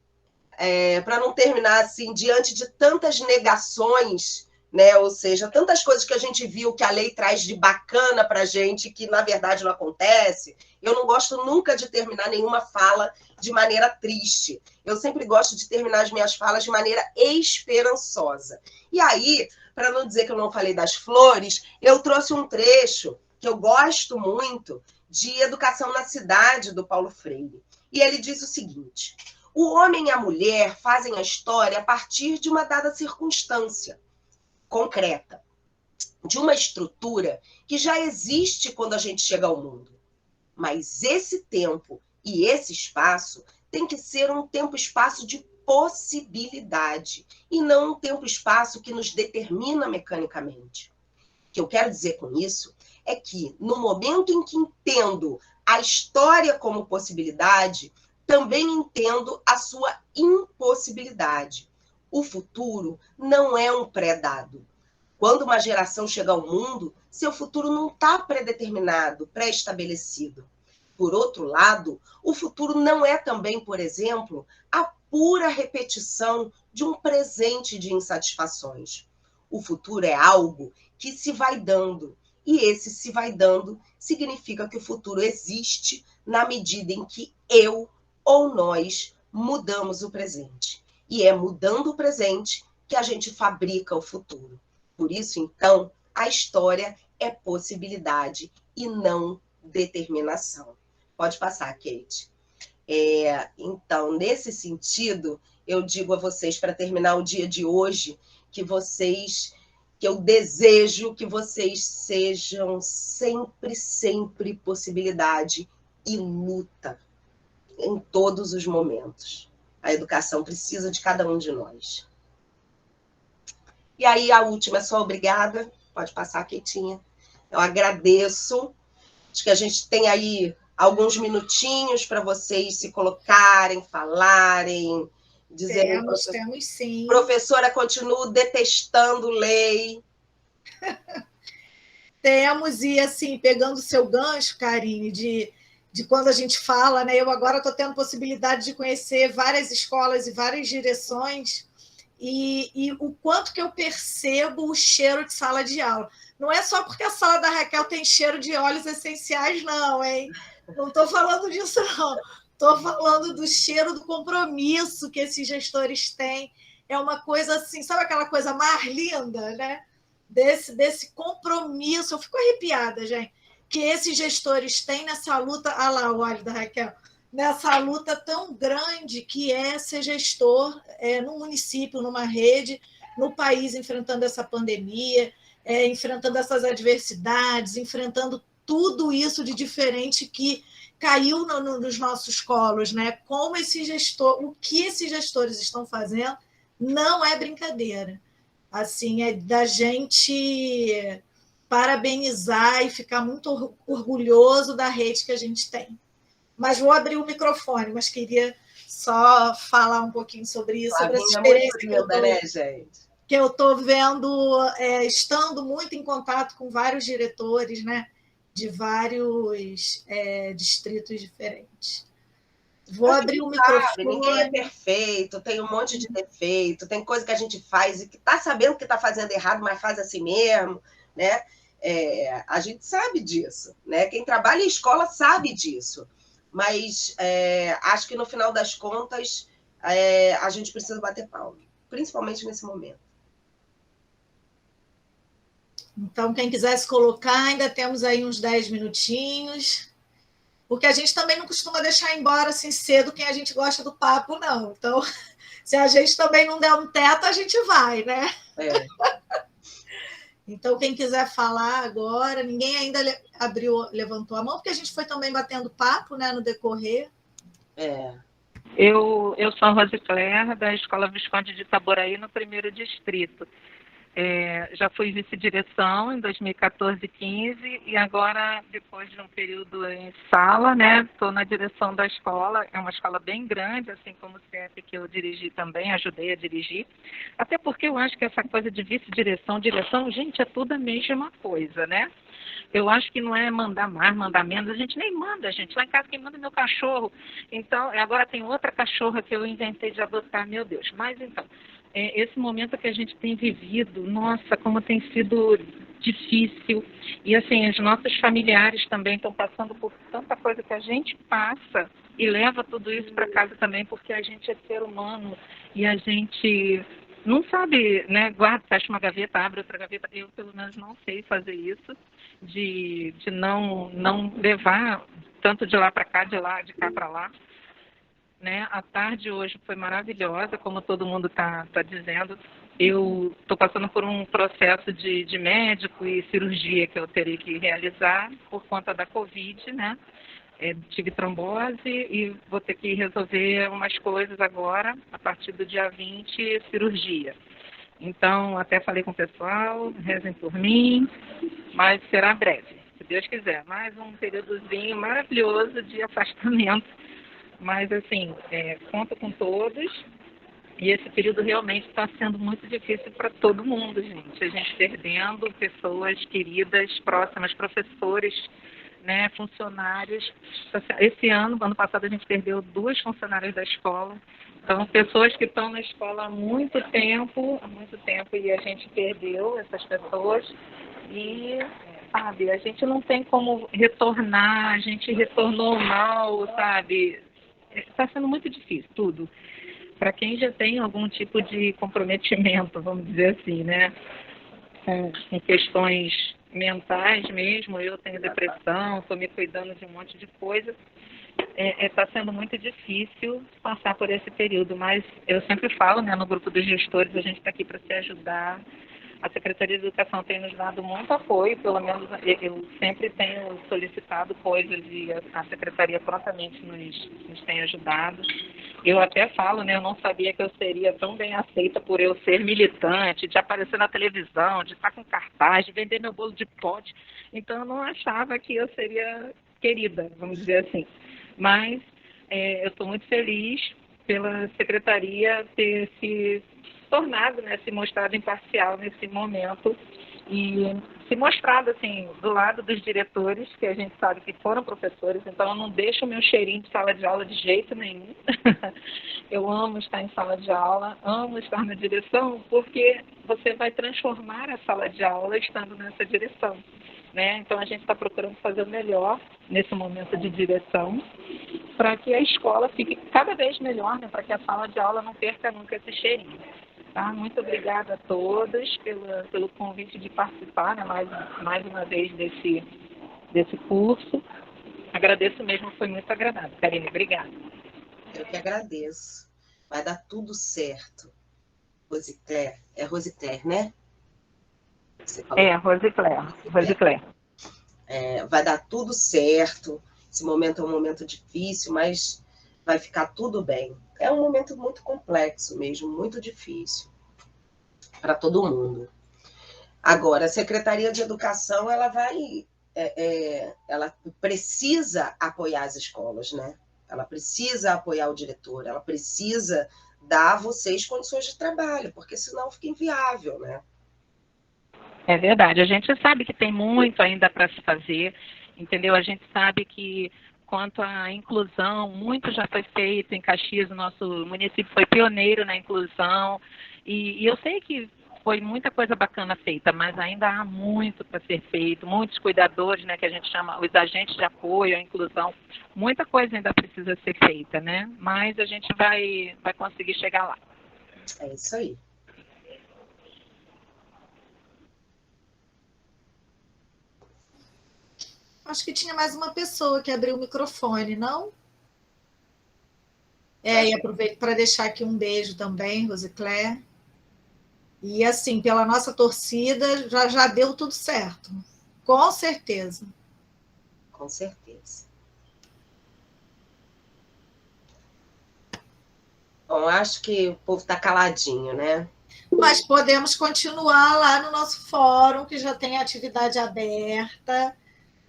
para não terminar assim, diante de tantas negações, né? Ou seja, tantas coisas que a gente viu que a lei traz de bacana para a gente, que na verdade não acontece, eu não gosto nunca de terminar nenhuma fala de maneira triste. Eu sempre gosto de terminar as minhas falas de maneira esperançosa. E aí, para não dizer que eu não falei das flores, eu trouxe um trecho que eu gosto muito, de Educação na Cidade, do Paulo Freire. E ele diz o seguinte: o homem e a mulher fazem a história a partir de uma dada circunstância concreta, de uma estrutura que já existe quando a gente chega ao mundo. Mas esse tempo e esse espaço tem que ser um tempo-espaço de possibilidade e não um tempo-espaço que nos determina mecanicamente. O que eu quero dizer com isso é que, no momento em que entendo a história como possibilidade, também entendo a sua impossibilidade. O futuro não é um pré-dado. Quando uma geração chega ao mundo, seu futuro não está pré-determinado, pré-estabelecido. Por outro lado, o futuro não é também, por exemplo, a pura repetição de um presente de insatisfações. O futuro é algo que se vai dando, e esse se vai dando significa que o futuro existe na medida em que eu ou nós mudamos o presente. E é mudando o presente que a gente fabrica o futuro. Por isso, então, a história é possibilidade e não determinação. Pode passar, Kate. Então, nesse sentido, eu digo a vocês, para terminar o dia de hoje, que eu desejo que vocês sejam sempre, sempre possibilidade e luta em todos os momentos. A educação precisa de cada um de nós. E aí, a última, só obrigada. Pode passar, Quietinha. Eu agradeço. Acho que a gente tem aí alguns minutinhos para vocês se colocarem, falarem, dizerem... Temos sim. Professora, continuo detestando lei. Temos, e assim, pegando o seu gancho, Karine, de quando a gente fala, né? Eu agora estou tendo possibilidade de conhecer várias escolas e várias direções, e o quanto que eu percebo o cheiro de sala de aula. Não é só porque a sala da Raquel tem cheiro de óleos essenciais, não, hein? Não estou falando disso, não. Estou falando do cheiro do compromisso que esses gestores têm. É uma coisa assim, sabe aquela coisa mais linda, né? Desse compromisso. Eu fico arrepiada, gente, que esses gestores têm nessa luta. Ah lá, o óleo da Raquel. Nessa luta tão grande que é ser gestor num município, numa rede, no país, enfrentando essa pandemia, enfrentando essas adversidades, enfrentando tudo isso de diferente que caiu nos nossos colos, né? Como o que esses gestores estão fazendo não é brincadeira. Assim, é da gente parabenizar e ficar muito orgulhoso da rede que a gente tem. Mas vou abrir o microfone, mas queria só falar um pouquinho sobre isso, sobre essa experiência que eu estou vendo, estando muito em contato com vários diretores, né, de vários distritos diferentes. Vou abrir o microfone. Ninguém é perfeito, tem um monte de defeito, tem coisa que a gente faz e que está sabendo que está fazendo errado, mas faz assim mesmo, né? A gente sabe disso, né? Quem trabalha em escola sabe disso. Mas acho que no final das contas a gente precisa bater palma, principalmente nesse momento. Então, quem quiser se colocar, ainda temos aí uns 10 minutinhos, porque a gente também não costuma deixar embora assim cedo quem a gente gosta do papo, não. Então, se a gente também não der um teto, a gente vai, né? Então, quem quiser falar agora, ninguém ainda levantou a mão, porque a gente foi também batendo papo, né, no decorrer. Eu sou a Rosicléia, da Escola Visconde de Itaboraí, no 1º Distrito. Já fui vice-direção em 2014 e 15 e agora, depois de um período em sala, né, estou na direção da escola. É uma escola bem grande, assim como o CEP que eu dirigi também, ajudei a dirigir. Até porque eu acho que essa coisa de vice-direção, direção, gente, é tudo a mesma coisa, né? Eu acho que não é mandar mais, mandar menos. A gente nem manda, gente. Lá em casa quem manda é meu cachorro. Então, agora tem outra cachorra que eu inventei de adotar, meu Deus. Mas então, esse momento que a gente tem vivido, nossa, como tem sido difícil. E assim, os nossos familiares também estão passando por tanta coisa que a gente passa e leva tudo isso para casa também, porque a gente é ser humano e a gente não sabe, né? Guarda, fecha uma gaveta, abre outra gaveta. Eu, pelo menos, não sei fazer isso, de não levar tanto de lá para cá, de cá para lá. Né? A tarde hoje foi maravilhosa, como todo mundo está dizendo. Eu estou passando por um processo de médico e cirurgia que eu terei que realizar por conta da Covid, né? Tive trombose e vou ter que resolver umas coisas agora, a partir do dia 20, cirurgia. Então, até falei com o pessoal, rezem por mim, mas será breve, se Deus quiser. Mais um períodozinho maravilhoso de afastamento. Mas, assim, conto com todos. E esse período realmente está sendo muito difícil para todo mundo, gente. A gente perdendo pessoas queridas, próximas, professores, né, funcionários. Esse ano passado, a gente perdeu 2 funcionárias da escola. Então, pessoas que estão na escola há muito tempo, e a gente perdeu essas pessoas. E, sabe, a gente não tem como retornar, a gente retornou mal, sabe? Está sendo muito difícil, tudo. Para quem já tem algum tipo de comprometimento, vamos dizer assim, né? Com questões mentais mesmo, eu tenho depressão, estou me cuidando de um monte de coisa. Está sendo muito difícil passar por esse período, mas eu sempre falo, né, no grupo dos gestores, a gente está aqui para se ajudar. A Secretaria de Educação tem nos dado muito apoio, pelo menos eu sempre tenho solicitado coisas e a Secretaria prontamente nos tem ajudado. Eu até falo, né, eu não sabia que eu seria tão bem aceita por eu ser militante, de aparecer na televisão, de estar com cartaz, de vender meu bolo de pote. Então eu não achava que eu seria querida, vamos dizer assim. Mas eu estou muito feliz pela Secretaria ter se tornado, né, se mostrado imparcial nesse momento e se mostrado assim do lado dos diretores, que a gente sabe que foram professores, então eu não deixo o meu cheirinho de sala de aula de jeito nenhum. Eu amo estar em sala de aula, amo estar na direção, porque você vai transformar a sala de aula estando nessa direção, né? Então a gente está procurando fazer o melhor nesse momento de direção, para que a escola fique cada vez melhor, né? Para que a sala de aula não perca nunca esse cheirinho. Tá? Muito obrigada a todos pelo convite de participar, né, mais uma vez desse curso. Agradeço mesmo, foi muito agradável. Karine, obrigada. Eu que agradeço. Vai dar tudo certo. Rosicler, é Rosicler, né? Você falou. Rosicler. Vai dar tudo certo. Esse momento é um momento difícil, mas vai ficar tudo bem. É um momento muito complexo mesmo, muito difícil para todo mundo. Agora, a Secretaria de Educação, ela precisa apoiar as escolas, né? Ela precisa apoiar o diretor, ela precisa dar a vocês condições de trabalho, porque senão fica inviável, né? É verdade. A gente sabe que tem muito ainda para se fazer, entendeu? A gente sabe que quanto à inclusão, muito já foi feito em Caxias, o nosso município foi pioneiro na inclusão, e eu sei que foi muita coisa bacana feita, mas ainda há muito para ser feito, muitos cuidadores, né, que a gente chama os agentes de apoio à inclusão, muita coisa ainda precisa ser feita, né? Mas a gente vai conseguir chegar lá. É isso aí. Acho que tinha mais uma pessoa que abriu o microfone, não? E aproveito para deixar aqui um beijo também, Rosicler. E assim, pela nossa torcida, já deu tudo certo. Com certeza. Com certeza. Bom, acho que o povo está caladinho, né? Mas podemos continuar lá no nosso fórum, que já tem atividade aberta,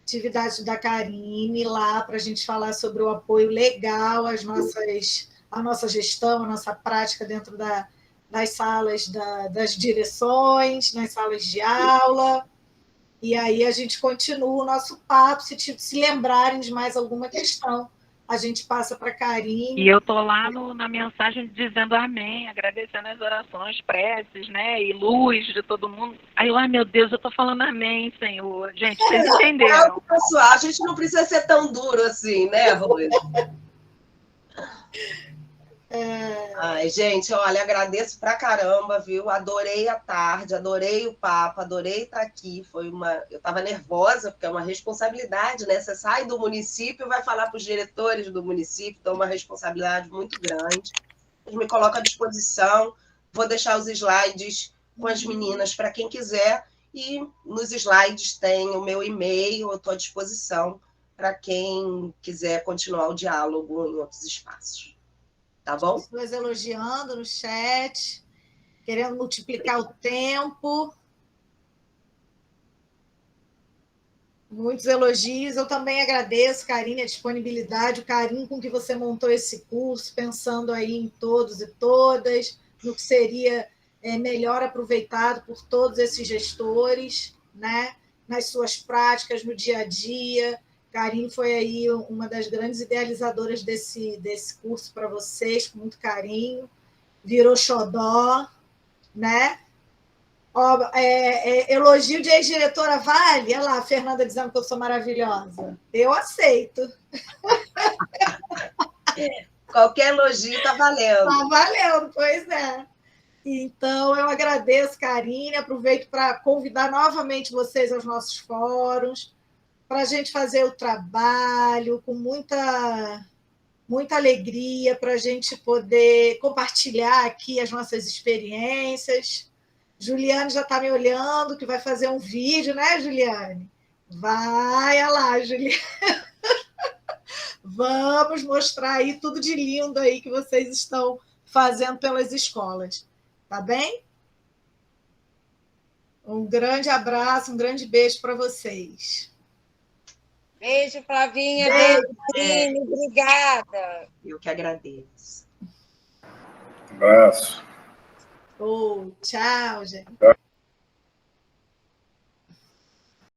atividade da Karine lá, para a gente falar sobre o apoio legal a nossa gestão, a nossa prática dentro das salas das direções, nas salas de aula. E aí a gente continua o nosso papo, se lembrarem de mais alguma questão. A gente passa para a Karine. E eu estou lá na mensagem dizendo amém, agradecendo as orações, preces, né? E luz de todo mundo. Aí eu, meu Deus, eu estou falando amém, Senhor. Gente, vocês entenderam. Pessoal, a gente não precisa ser tão duro assim, né, Rose? Ai, gente, olha, agradeço pra caramba, viu? Adorei a tarde, adorei o papo, adorei estar aqui. Eu estava nervosa, porque é uma responsabilidade, né? Você sai do município e vai falar para os diretores do município, então é uma responsabilidade muito grande. Eu me coloco à disposição, vou deixar os slides com as meninas para quem quiser, e nos slides tem o meu e-mail, eu estou à disposição para quem quiser continuar o diálogo em outros espaços. Tá bom? As pessoas elogiando no chat, querendo multiplicar o tempo. Muitos elogios. Eu também agradeço, Karine, a disponibilidade, o carinho com que você montou esse curso, pensando aí em todos e todas, no que seria melhor aproveitado por todos esses gestores, né? Nas suas práticas, no dia a dia. Karine foi aí uma das grandes idealizadoras desse curso para vocês, com muito carinho. Virou xodó, né? Elogio de ex-diretora vale? Olha lá, a Fernanda dizendo que eu sou maravilhosa. Eu aceito. Qualquer elogio está valendo. Está valendo, pois é. Então, eu agradeço, Karine, aproveito para convidar novamente vocês aos nossos fóruns, para a gente fazer o trabalho com muita alegria, para a gente poder compartilhar aqui as nossas experiências. Juliane já está me olhando, que vai fazer um vídeo, né, Juliane? Vai lá, Juliane. Vamos mostrar aí tudo de lindo aí que vocês estão fazendo pelas escolas. Tá bem? Um grande abraço, um grande beijo para vocês. Beijo, Flavinha. Beijo, Karine. Obrigada. Eu que agradeço. Um abraço. Tchau, gente. Tchau.